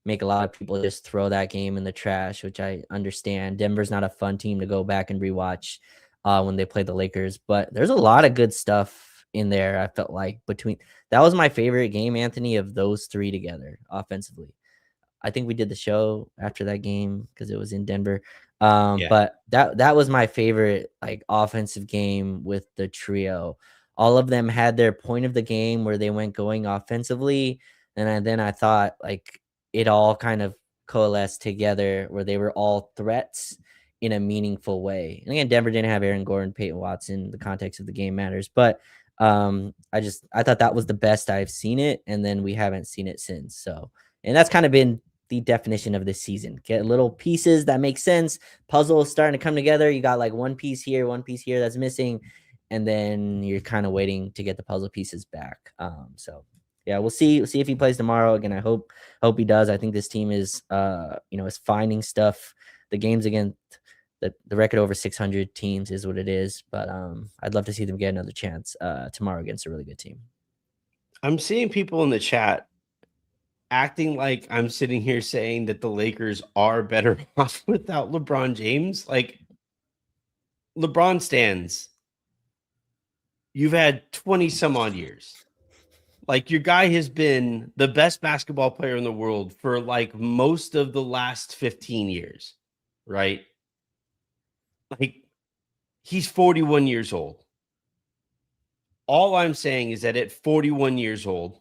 [SPEAKER 2] make a lot of people just throw that game in the trash, which I understand. Denver's not a fun team to go back and rewatch when they play the Lakers, but there's a lot of good stuff in there. I felt like between that was my favorite game, Anthony, of those three together offensively. I think we did the show after that game because it was in Denver.
[SPEAKER 1] Yeah.
[SPEAKER 2] But that was my favorite like offensive game with the trio. All of them had their point of the game where they went going offensively, and then I thought like it all kind of coalesced together where they were all threats in a meaningful way. And again, Denver didn't have Aaron Gordon, Peyton Watson. The context of the game matters, but I thought that was the best I've seen it, and then we haven't seen it since. So, and that's kind of been the definition of this season. Get little pieces that make sense. Puzzles starting to come together. You got like one piece here that's missing, and then you're kind of waiting to get the puzzle pieces back. So yeah, we'll see if he plays tomorrow. Again, I hope he does. I think this team is is finding stuff. The games against the record over 600 teams is what it is, but I'd love to see them get another chance tomorrow against a really good team.
[SPEAKER 1] I'm seeing people in the chat acting like I'm sitting here saying that the Lakers are better off without LeBron James. Like LeBron stands. You've had 20 some odd years. Like your guy has been the best basketball player in the world for like most of the last 15 years, right? Like he's 41 years old. All I'm saying is that at 41 years old,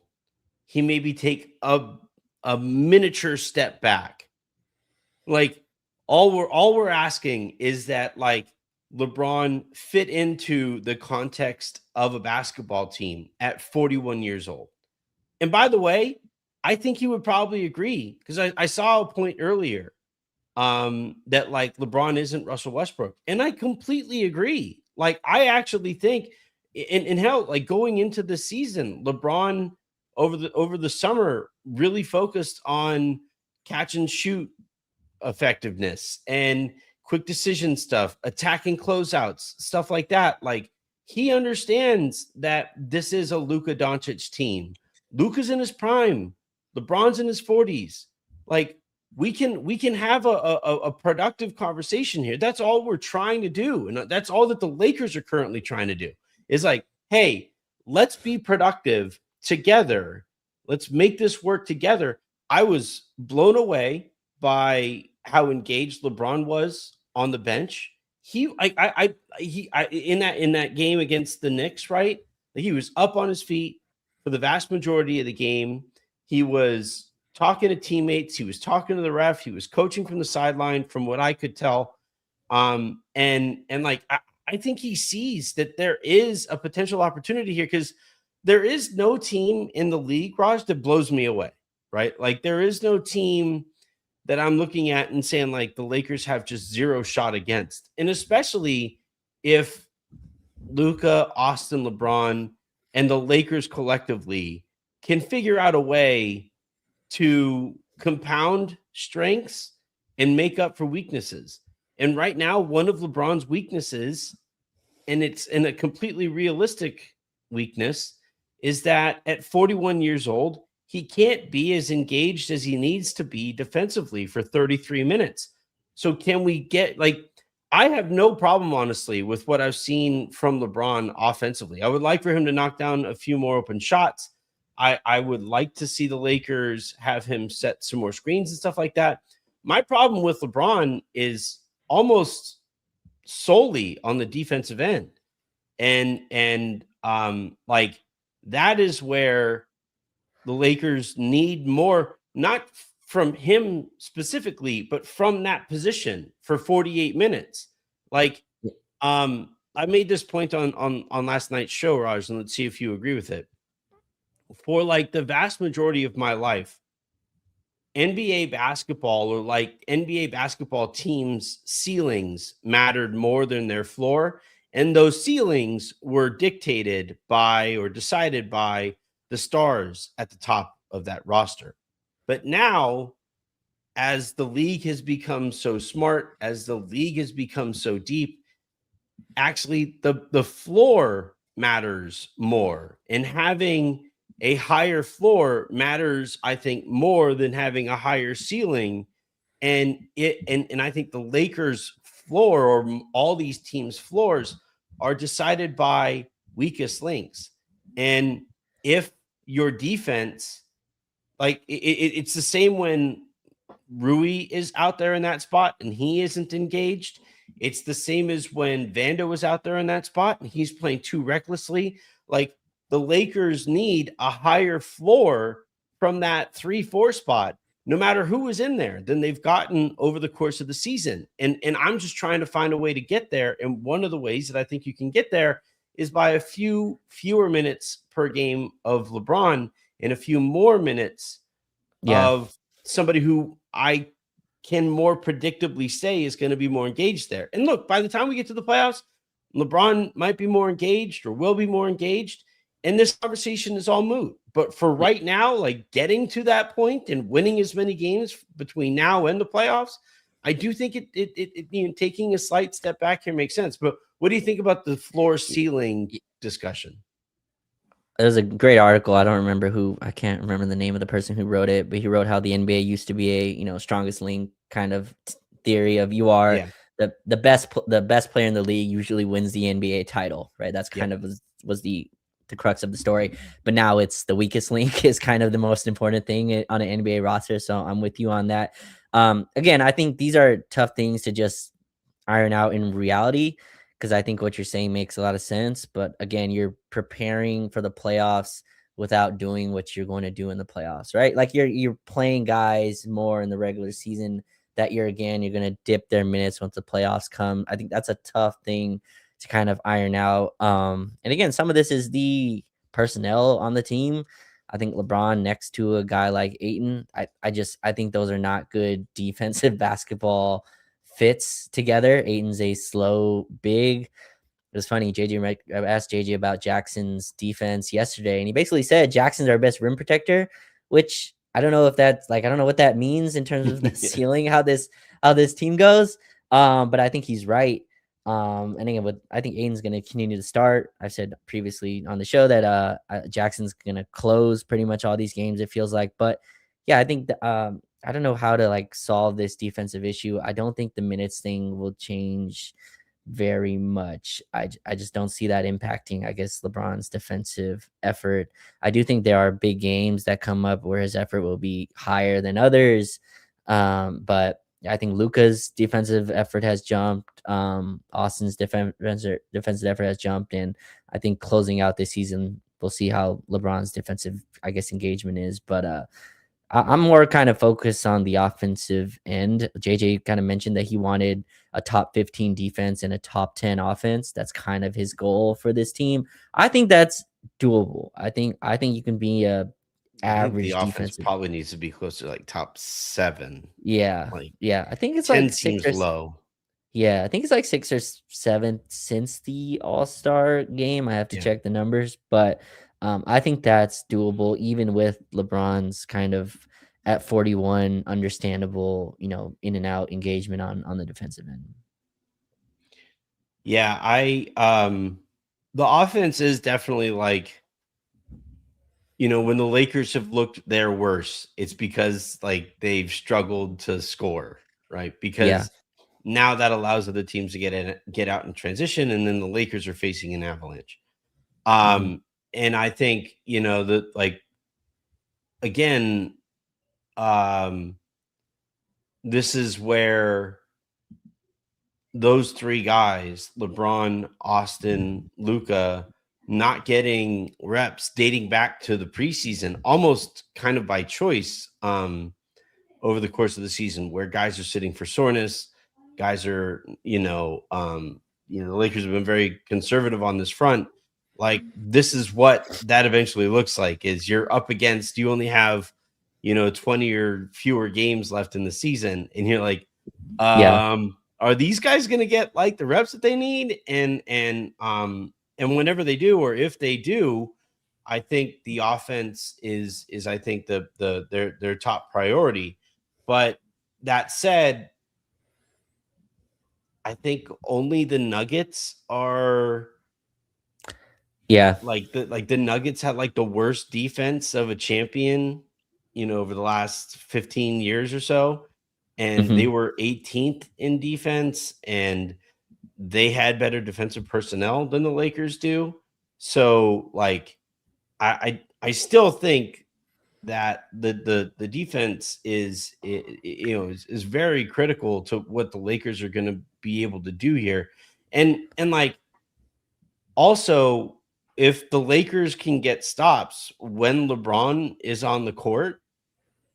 [SPEAKER 1] he maybe take a miniature step back. Like all we're asking is that like LeBron fit into the context of a basketball team at 41 years old. And by the way, I think he would probably agree because I saw a point earlier that like LeBron isn't Russell Westbrook. And I completely agree. Like I actually think in hell, like going into the season, LeBron over the summer really focused on catch and shoot effectiveness and quick decision stuff, attacking closeouts, stuff like that. Like he understands that this is a Luka Doncic team. Luka's in his prime. LeBron's in his 40s. Like we can have a productive conversation here. That's all we're trying to do. And that's all that the Lakers are currently trying to do is like, hey, let's be productive together. Let's make this work together. I was blown away by how engaged LeBron was on the bench in that game against the Knicks, right? He was up on his feet for the vast majority of the game. He was talking to teammates. He was talking to the ref. He was coaching from the sideline, from what I could tell. And like I think he sees that there is a potential opportunity here, because there is no team in the league, Raj, that blows me away, right? Like there is no team that I'm looking at and saying like the Lakers have just zero shot against. And especially if Luka, Austin, LeBron, and the Lakers collectively can figure out a way to compound strengths and make up for weaknesses. And right now, one of LeBron's weaknesses, and it's in a completely realistic weakness, is that at 41 years old, he can't be as engaged as he needs to be defensively for 33 minutes. So can we get like, I have no problem, honestly, with what I've seen from LeBron offensively. I would like for him to knock down a few more open shots. I would like to see the Lakers have him set some more screens and stuff like that. My problem with LeBron is almost solely on the defensive end. And like that is where the Lakers need more, not from him specifically, but from that position for 48 minutes. Like, I made this point on last night's show, Raj, and let's see if you agree with it. For like the vast majority of my life, NBA basketball, or like NBA basketball teams' ceilings mattered more than their floor. And those ceilings were dictated by or decided by the stars at the top of that roster. But now, as the league has become so smart, as the league has become so deep, actually the floor matters more. And having a higher floor matters, I think, more than having a higher ceiling. And I think the Lakers' floor, or all these teams' floors, are decided by weakest links. And if your defense, like it's the same when Rui is out there in that spot and he isn't engaged. It's the same as when Vando was out there in that spot and he's playing too recklessly. Like the Lakers need a higher floor from that 3-4 spot, no matter who is in there, than they've gotten over the course of the season. And I'm just trying to find a way to get there. And one of the ways that I think you can get there is by a few fewer minutes per game of LeBron and a few more minutes of somebody who I can more predictably say is going to be more engaged there. And look, by the time we get to the playoffs, LeBron might be more engaged or will be more engaged, and this conversation is all moot. But for right now, like getting to that point and winning as many games between now and the playoffs, I do think it taking a slight step back here makes sense. But what do you think about the floor ceiling discussion?
[SPEAKER 2] There's a great article. I can't remember the name of the person who wrote it, but he wrote how the NBA used to be a, strongest link kind of theory of you are the best player in the league usually wins the NBA title, right? That's kind of was the crux of the story. But now it's the weakest link is kind of the most important thing on an NBA roster. So I'm with you on that. Again, I think these are tough things to just iron out in reality, because I think what you're saying makes a lot of sense. But again, you're preparing for the playoffs without doing what you're going to do in the playoffs, right? Like you're playing guys more in the regular season that you're going to dip their minutes once the playoffs come. I think that's a tough thing to kind of iron out. And again, some of this is the personnel on the team. I think LeBron next to a guy like Ayton, I think those are not good defensive basketball fits together. Ayton's a slow big. It was funny. I asked JJ about Jackson's defense yesterday, and he basically said Jackson's our best rim protector, which I don't know if that's I don't know what that means in terms of the ceiling, how this team goes. But I think he's right. And again, I think Ayton's going to continue to start. I've said previously on the show that Jackson's going to close pretty much all these games, it feels like. But yeah, I think I don't know how to solve this defensive issue. I don't think the minutes thing will change very much. I just don't see that impacting, I guess, LeBron's defensive effort. I do think there are big games that come up where his effort will be higher than others. But I think Luka's defensive effort has jumped. Austin's defensive effort has jumped, and I think closing out this season, we'll see how LeBron's defensive, I guess, engagement is. But I'm more kind of focused on the offensive end. JJ kind of mentioned that he wanted a top 15 defense and a top 10 offense. That's kind of his goal for this team. I think that's doable. I think you can be a
[SPEAKER 1] I think the
[SPEAKER 2] average
[SPEAKER 1] offense
[SPEAKER 2] defensive.
[SPEAKER 1] probably needs to be closer to like top 7.
[SPEAKER 2] Yeah.
[SPEAKER 1] Like
[SPEAKER 2] Yeah. I think it's
[SPEAKER 1] 10
[SPEAKER 2] like six
[SPEAKER 1] seems
[SPEAKER 2] or
[SPEAKER 1] low.
[SPEAKER 2] yeah, I think it's like 6 or 7 since the All-Star game. I have to
[SPEAKER 1] Yeah.
[SPEAKER 2] check the numbers, but I think that's doable even with LeBron's kind of at 41 understandable, in and out engagement on the defensive end.
[SPEAKER 1] Yeah, the offense is definitely like, when the Lakers have looked their worst, it's because like they've struggled to score, right?
[SPEAKER 2] Yeah.
[SPEAKER 1] Because now that allows other teams to get out in transition, and then the Lakers are facing an avalanche.
[SPEAKER 2] Mhm.
[SPEAKER 1] And I think, that like again, um, this is where those three guys, LeBron, Austin, Luka, not getting reps dating back to the preseason, almost kind of by choice, over the course of the season, where guys are sitting for soreness. Guys are, the Lakers have been very conservative on this front. Like, this is what that eventually looks like, is you're up against, you only have, 20 or fewer games left in the season. And you're like,
[SPEAKER 2] Yeah.
[SPEAKER 1] are these guys going to get like the reps that they need? And whenever they do, or if they do, I think the offense is I think their top priority. But that said, I think only the Nuggets are
[SPEAKER 2] Yeah.
[SPEAKER 1] the Nuggets had like the worst defense of a champion, over the last 15 years or so. And they
[SPEAKER 2] Mhm.
[SPEAKER 1] were 18th in defense, and they had better defensive personnel than the Lakers do. So like I still think that the defense is very critical to what the Lakers are going to be able to do here. And like, also, if the Lakers can get stops when LeBron is on the court,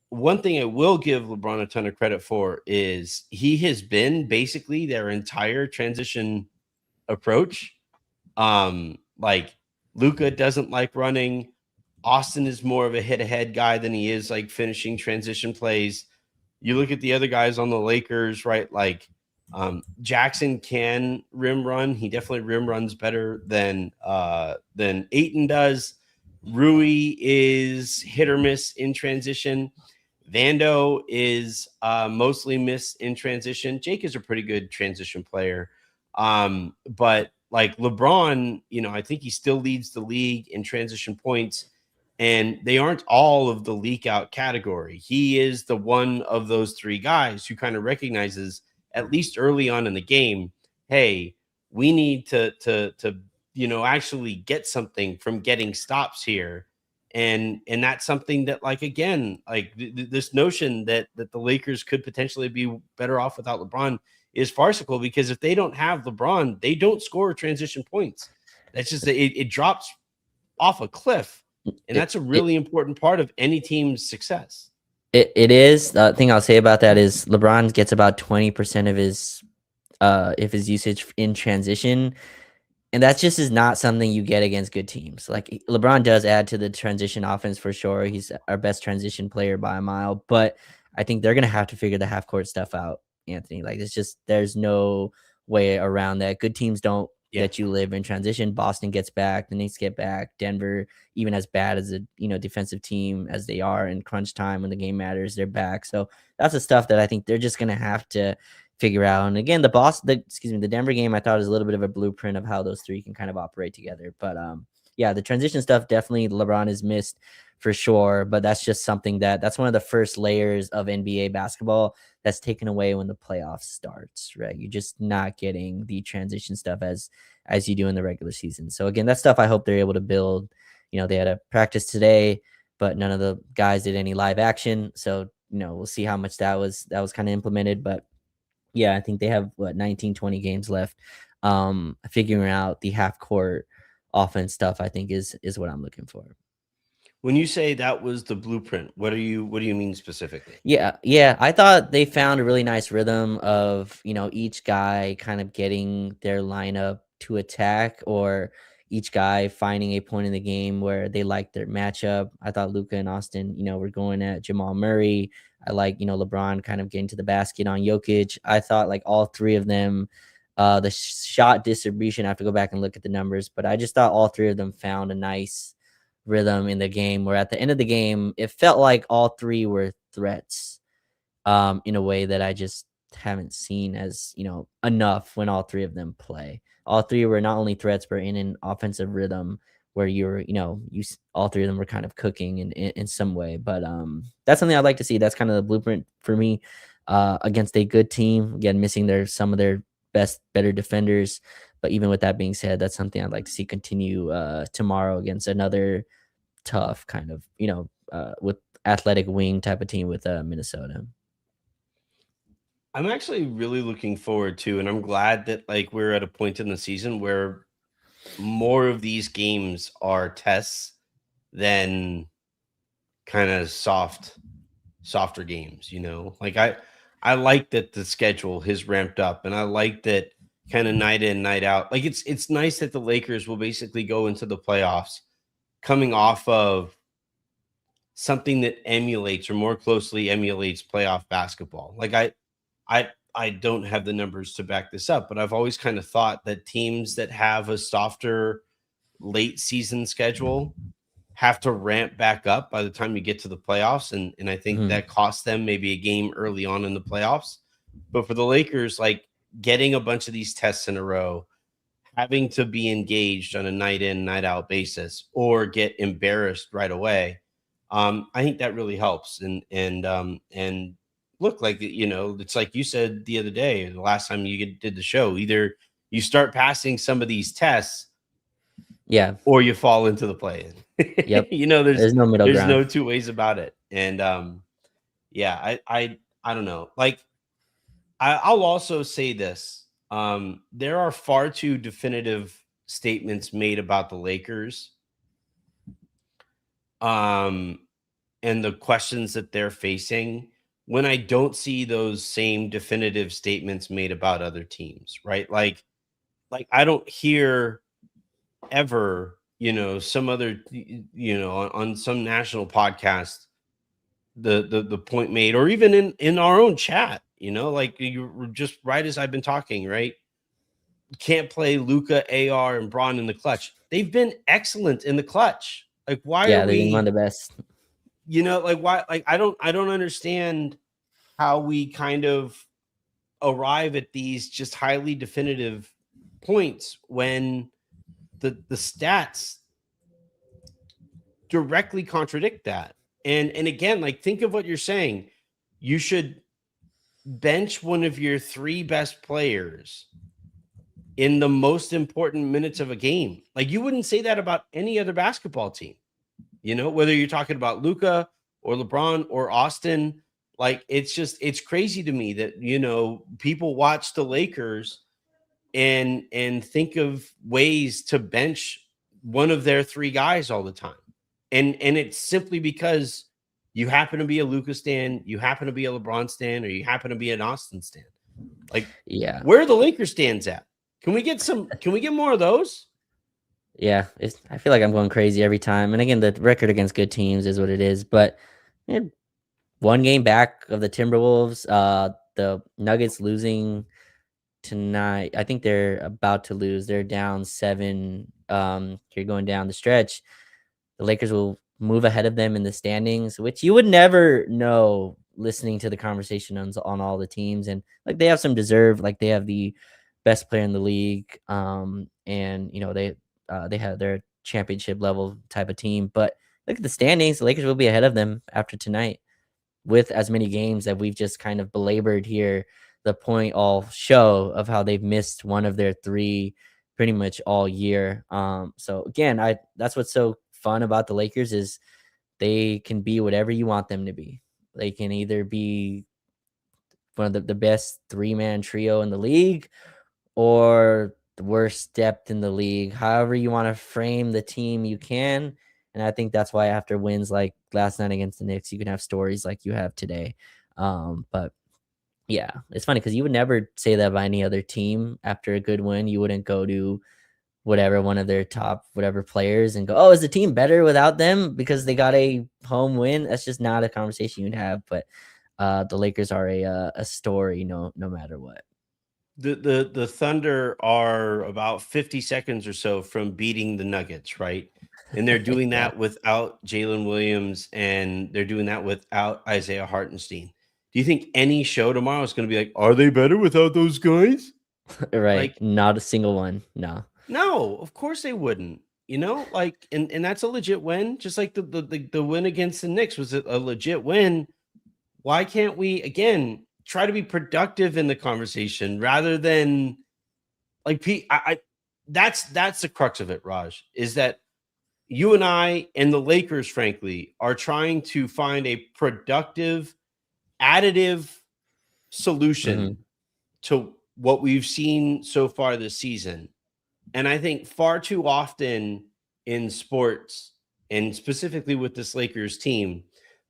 [SPEAKER 1] one thing I will give LeBron a ton of credit for is he has been basically their entire transition approach. Like, Luka doesn't like running. Austin is more of a hit ahead guy than he is like finishing transition plays. You look at the other guys on the Lakers, right? Like, Jackson can rim run. He definitely rim runs better than Aiton does. Rui is hit or miss in transition. Vando is mostly miss in transition. Jake is a pretty good transition player. But like LeBron, I think he still leads the league in transition points, and they aren't all of the leak out category. He is the one of those three guys who kind of recognizes, at least early on in the game, hey, we need to actually get something from getting stops here. And that's something that, like, again, like this notion that the Lakers could potentially be better off without LeBron is farcical, because if they don't have LeBron, they don't score transition points. That's just it drops off a cliff, and
[SPEAKER 2] It
[SPEAKER 1] that's a
[SPEAKER 2] it
[SPEAKER 1] really important part of any team's success.
[SPEAKER 2] it is. The thing I'll say about that is LeBron gets about 20% of his if his usage in transition. And that just is not something you get against good teams. Like, LeBron does add to the transition offense for sure. He's our best transition player by a mile, but I think they're gonna have to figure the half court stuff out, Anthony. Like, there's no way around that. Good teams don't
[SPEAKER 1] Yeah.
[SPEAKER 2] let you live in transition. Boston gets back, the Knicks get back. Denver, even as bad as a defensive team as they are in crunch time when the game matters, they're back. So that's the stuff that I think they're just gonna have to figure out. And again, the Denver game, I thought was a little bit of a blueprint of how those three can kind of operate together. But yeah, the transition stuff definitely LeBron has missed for sure. But that's just something that's one of the first layers of NBA basketball that's taken away when the playoffs starts, right? You're just not getting the transition stuff as you do in the regular season. So again, that stuff I hope they're able to build. They had a practice today, but none of the guys did any live action. So we'll see how much that was kind of implemented. But yeah, I think they have 19, 20 games left. Figuring out the half court offense stuff, I think is what I'm looking for.
[SPEAKER 1] When you say that was the blueprint, what do you mean specifically?
[SPEAKER 2] Yeah. I thought they found a really nice rhythm of, each guy kind of getting their lineup to attack, or each guy finding a point in the game where they like their matchup. I thought Luka and Austin, were going at Jamal Murray. I like, LeBron kind of getting to the basket on Jokic. I thought like all three of them, the shot distribution, I have to go back and look at the numbers, but I just thought all three of them found a nice rhythm in the game where at the end of the game, it felt like all three were threats in a way that I just haven't seen as, enough when all three of them play. All three were not only threats, but in an offensive rhythm where you're, all three of them were kind of cooking in some way. But that's something I'd like to see. That's kind of the blueprint for me against a good team. Again, missing some of their better defenders. But even with that being said, that's something I'd like to see continue tomorrow against another tough kind of, with athletic wing type of team with Minnesota.
[SPEAKER 1] I'm actually really looking forward to, and I'm glad that like we're at a point in the season where more of these games are tests than kind of softer games, Like I like that the schedule has ramped up, and I like that kind of night in, night out. Like it's nice that the Lakers will basically go into the playoffs coming off of something that emulates or more closely emulates playoff basketball. Like I don't have the numbers to back this up, but I've always kind of thought that teams that have a softer late season schedule have to ramp back up by the time you get to the playoffs. And I think that costs them maybe a game early on in the playoffs. But for the Lakers, like getting a bunch of these tests in a row, having to be engaged on a night in, night out basis, or get embarrassed right away, I think that really helps. And look, like it's like you said the other day, the last time you did the show, either you start passing some of these tests,
[SPEAKER 2] yeah,
[SPEAKER 1] or you fall into the play-in.
[SPEAKER 2] Yep.
[SPEAKER 1] There's
[SPEAKER 2] no middle ground.
[SPEAKER 1] no two ways about it. And yeah, I don't know. Like I'll also say this. There are far too definitive statements made about the Lakers. And the questions that they're facing, when I don't see those same definitive statements made about other teams, right? Like I don't hear ever, some other, on some national podcast, the point made, or even in our own chat, like you were just right as I've been talking, right? Can't play Luka, AR, and Braun in the clutch. They've been excellent in the clutch. Like, why are
[SPEAKER 2] they've been one
[SPEAKER 1] we,
[SPEAKER 2] of the best.
[SPEAKER 1] like why? Like, I don't understand how we kind of arrive at these just highly definitive points when the stats directly contradict that. And again, like think of what you're saying. You should bench one of your three best players in the most important minutes of a game. Like you wouldn't say that about any other basketball team. Whether you're talking about Luka or LeBron or Austin, like it's crazy to me that people watch the Lakers and think of ways to bench one of their three guys all the time. And it's simply because you happen to be a Luka stan, you happen to be a LeBron stan, or you happen to be an Austin stan. Like,
[SPEAKER 2] yeah,
[SPEAKER 1] where are the Lakers stands at? Can we get more of those?
[SPEAKER 2] Yeah, I feel like I'm going crazy every time. And again, the record against good teams is what it is. But one game back of the Timberwolves, the Nuggets losing tonight. I think they're about to lose. They're down 7. Here going down the stretch. The Lakers will move ahead of them in the standings, which you would never know listening to the conversation on all the teams. And like they have some deserve, like they have the best player in the league. And they have their championship level type of team. But look at the standings. The Lakers will be ahead of them after tonight with as many games that we've just kind of belabored here. The point all show of how they've missed one of their three pretty much all year. So again, that's what's so fun about the Lakers is they can be whatever you want them to be. They can either be one of the best 3-man trio in the league or the worst depth in the league. However you want to frame the team, you can. And I think that's why after wins like last night against the Knicks, you can have stories like you have today. But yeah, it's funny because you would never say that by any other team after a good win. You wouldn't go to whatever one of their top whatever players and go, oh, is the team better without them because they got a home win? That's just not a conversation you'd have. But the Lakers are a story, no matter what.
[SPEAKER 1] The Thunder are about 50 seconds or so from beating the Nuggets, right? And they're doing
[SPEAKER 2] Yeah.
[SPEAKER 1] that without Jalen Williams, and they're doing that without Isaiah Hartenstein. Do you think any show tomorrow is going to be like, are they better without those guys?
[SPEAKER 2] Right.
[SPEAKER 1] Like,
[SPEAKER 2] Not a single one. No.
[SPEAKER 1] no, of course they wouldn't. Like, and that's a legit win. Just like the win against the Knicks was a legit win. Why can't we again try to be productive in the conversation rather than like that's the crux of it, Raj, is that you and I and the Lakers, frankly, are trying to find a productive, additive solution to what we've seen so far this season. And I think far too often in sports, and specifically with this Lakers team,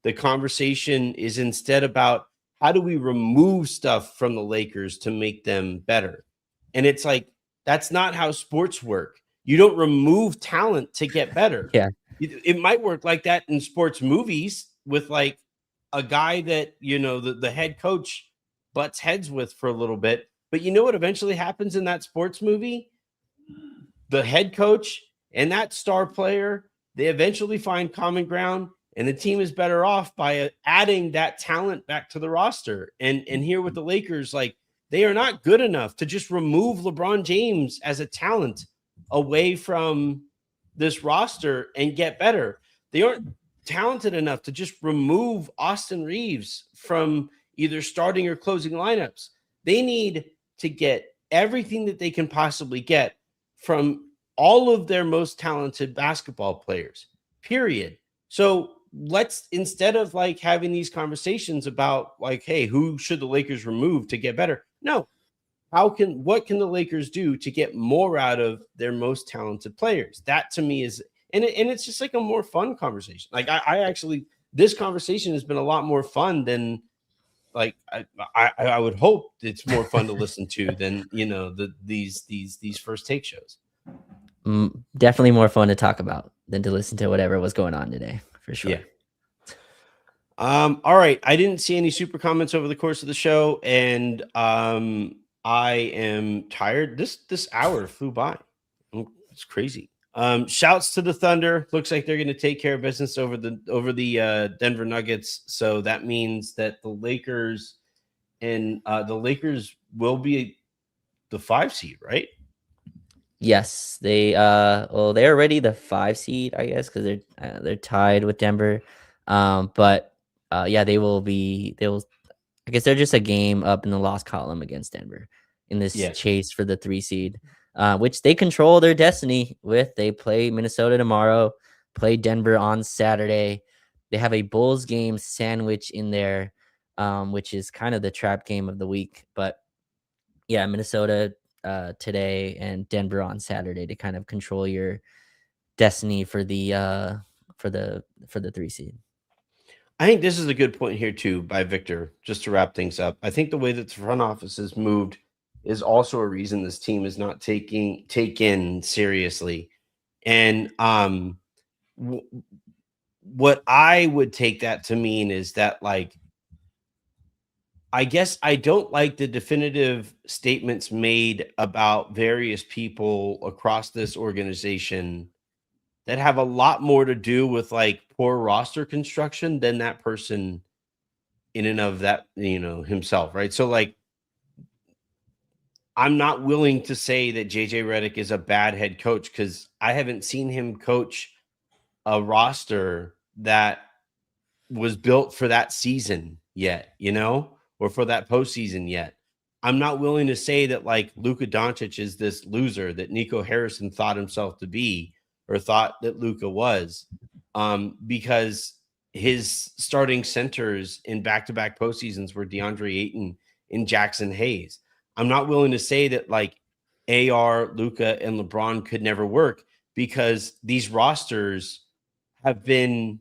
[SPEAKER 1] the conversation is instead about how do we remove stuff from the Lakers to make them better? And it's like, that's not how sports work. You don't remove talent to get better.
[SPEAKER 2] Yeah.
[SPEAKER 1] It might work like that in sports movies with like a guy that, the head coach butts heads with for a little bit. But you know what eventually happens in that sports movie? The head coach and that star player, they eventually find common ground, and the team is better off by adding that talent back to the roster. And here with the Lakers, like, they are not good enough to just remove LeBron James as a talent away from this roster and get better. They aren't talented enough to just remove Austin Reaves from either starting or closing lineups. They need to get everything that they can possibly get from all of their most talented basketball players, period. So let's, instead of like having these conversations about like, hey, who should the Lakers remove to get better? No. What can the Lakers do to get more out of their most talented players? That to me is, and it's just like a more fun conversation. Like I actually, this conversation has been a lot more fun than, like, I would hope it's more fun to listen to than these first take shows.
[SPEAKER 2] Definitely more fun to talk about than to listen to whatever was going on today, for sure.
[SPEAKER 1] Yeah. All right. I didn't see any super comments over the course of the show, and I am tired. This hour flew by. It's crazy. Shouts to the Thunder. Looks like they're going to take care of business over the Denver Nuggets. So that means that the Lakers will be the 5 seed, right?
[SPEAKER 2] Yes, they're already the 5 seed, I guess, because they're tied with Denver. But yeah, they will. I guess they're just a game up in the loss column against Denver in this chase for the 3 seed, which they control their destiny with. They play Minnesota tomorrow, play Denver on Saturday. They have a Bulls game sandwich in there, which is kind of the trap game of the week. But yeah, Minnesota today and Denver on Saturday to kind of control your destiny for the 3 seed.
[SPEAKER 1] I think this is a good point here too by Victor, just to wrap things up. I think the way that the front office has moved is also a reason this team is not taken seriously. And what I would take that to mean is that, like, I guess I don't like the definitive statements made about various people across this organization that have a lot more to do with like poor roster construction than that person in and of that, himself. Right. So like, I'm not willing to say that JJ Redick is a bad head coach because I haven't seen him coach a roster that was built for that season yet, or for that postseason yet. I'm not willing to say that like Luka Doncic is this loser that Nico Harrison thought himself to be or thought that Luka was, because his starting centers in back-to-back postseasons were DeAndre Ayton and Jackson Hayes. I'm not willing to say that like AR, Luka, and LeBron could never work because these rosters have been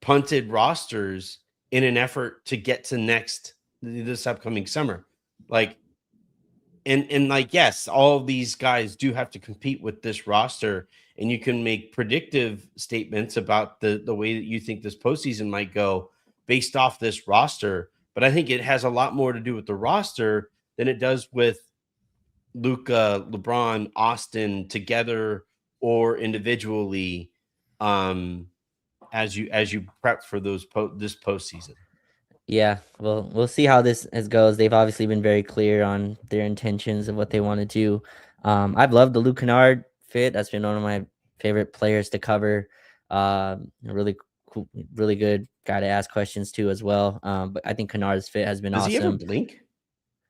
[SPEAKER 1] punted rosters in an effort to get to this upcoming summer. Like, and like, yes, all of these guys do have to compete with this roster, and you can make predictive statements about the way that you think this postseason might go based off this roster. But I think it has a lot more to do with the roster than it does with Luka, LeBron, Austin together or individually. As you prep for this postseason.
[SPEAKER 2] Yeah, well, we'll see how this goes. They've obviously been very clear on their intentions of what they want to do. I've loved the Luke Kennard fit. That's been one of my favorite players to cover. Really cool, really good guy to ask questions to as well. But I think Kennard's fit has been
[SPEAKER 1] Does
[SPEAKER 2] awesome.
[SPEAKER 1] he ever blink?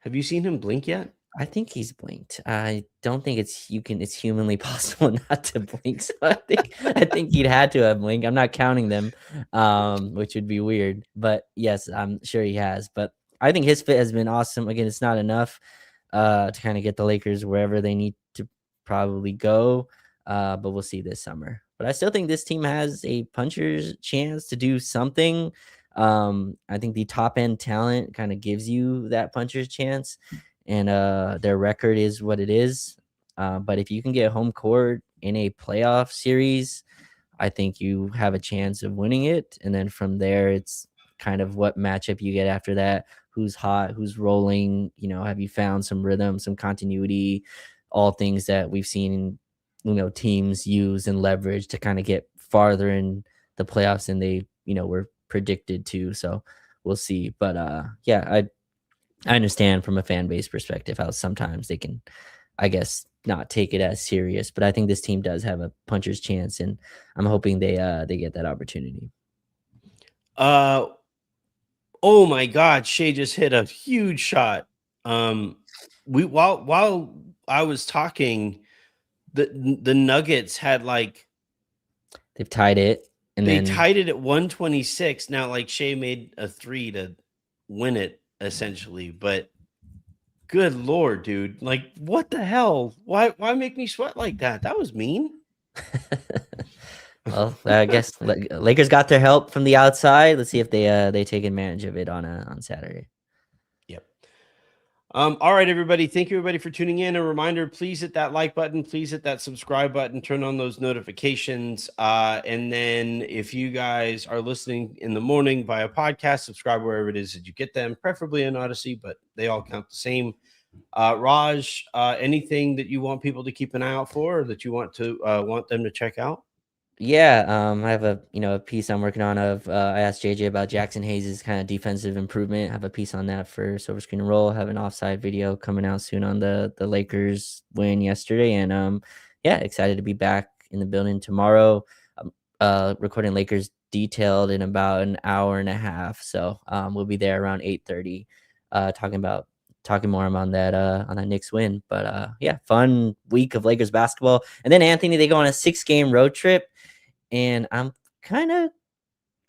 [SPEAKER 1] Have you seen him blink yet?
[SPEAKER 2] I think he's blinked. I don't think it's humanly possible not to blink. So I think he'd had to have blinked. I'm not counting them, which would be weird. But yes, I'm sure he has. But I think his fit has been awesome. Again, it's not enough to kind of get the Lakers wherever they need to probably go. But we'll see this summer. But I still think this team has a puncher's chance to do something. I think the top end talent kind of gives you that puncher's chance. And their record is what it is. But if you can get home court in a playoff series, I think you have a chance of winning it. And then from there, it's kind of what matchup you get after that. Who's hot, who's rolling, have you found some rhythm, some continuity, all things that we've seen, teams use and leverage to kind of get farther in the playoffs than they, were predicted to. So we'll see. But yeah, I understand from a fan base perspective how sometimes they can, I guess, not take it as serious. But I think this team does have a puncher's chance, and I'm hoping they get that opportunity.
[SPEAKER 1] Oh my God, Shea just hit a huge shot. While I was talking, the Nuggets had
[SPEAKER 2] they've tied it, and
[SPEAKER 1] they tied it at 126. Now, like Shea made a 3 to win it. Essentially, but good Lord, dude, like what the hell? Why make me sweat like that? That was mean.
[SPEAKER 2] Well, I guess Lakers got their help from the outside. Let's see if they take advantage of it on Saturday.
[SPEAKER 1] Yep. All right, everybody. Thank you, everybody, for tuning in. A reminder: please hit that like button. Please hit that subscribe button. Turn on those notifications. And then, if you guys are listening in the morning via podcast, subscribe wherever it is that you get them, preferably in Odyssey, but they all count the same. Raj, anything that you want people to keep an eye out for, or that you want them to check out?
[SPEAKER 2] Yeah, I have a piece I'm working on of I asked JJ about Jackson Hayes' kind of defensive improvement. I have a piece on that for Silver Screen and Roll. I have an offside video coming out soon on the Lakers win yesterday, and yeah, excited to be back in the building tomorrow. Recording Lakers Detailed in about an hour and a half, so we'll be there around 8:30, talking more on that Knicks win. But yeah, fun week of Lakers basketball, and then Anthony, they go on a 6-game road trip. And I'm kind of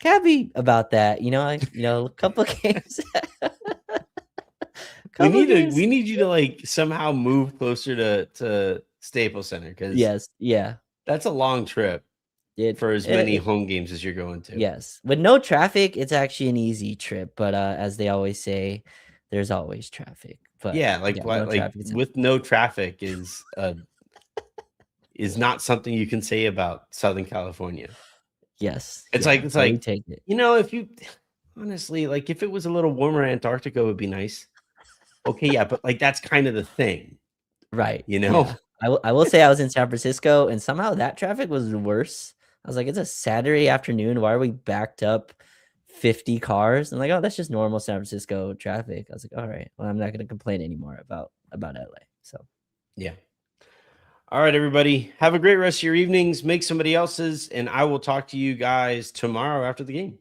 [SPEAKER 2] happy about that. A couple of games.
[SPEAKER 1] We need you to like somehow move closer to Staples Center, because
[SPEAKER 2] yes, yeah,
[SPEAKER 1] that's a long trip for as many home games as you're going to.
[SPEAKER 2] Yes, with no traffic, it's actually an easy trip. But as they always say, there's always traffic. But
[SPEAKER 1] yeah, with no traffic is not something you can say about Southern California.
[SPEAKER 2] Yes.
[SPEAKER 1] It's like we take it. If you honestly, like, if it was a little warmer, Antarctica would be nice. Okay, yeah, but like that's kind of the thing.
[SPEAKER 2] Right. Yeah. I will say I was in San Francisco, and somehow that traffic was worse. I was like, it's a Saturday afternoon. Why are we backed up 50 cars? I'm like, oh, that's just normal San Francisco traffic. I was like, all right, well, I'm not going to complain anymore about LA. So
[SPEAKER 1] yeah. All right, everybody. Have a great rest of your evenings. Make somebody else's, and I will talk to you guys tomorrow after the game.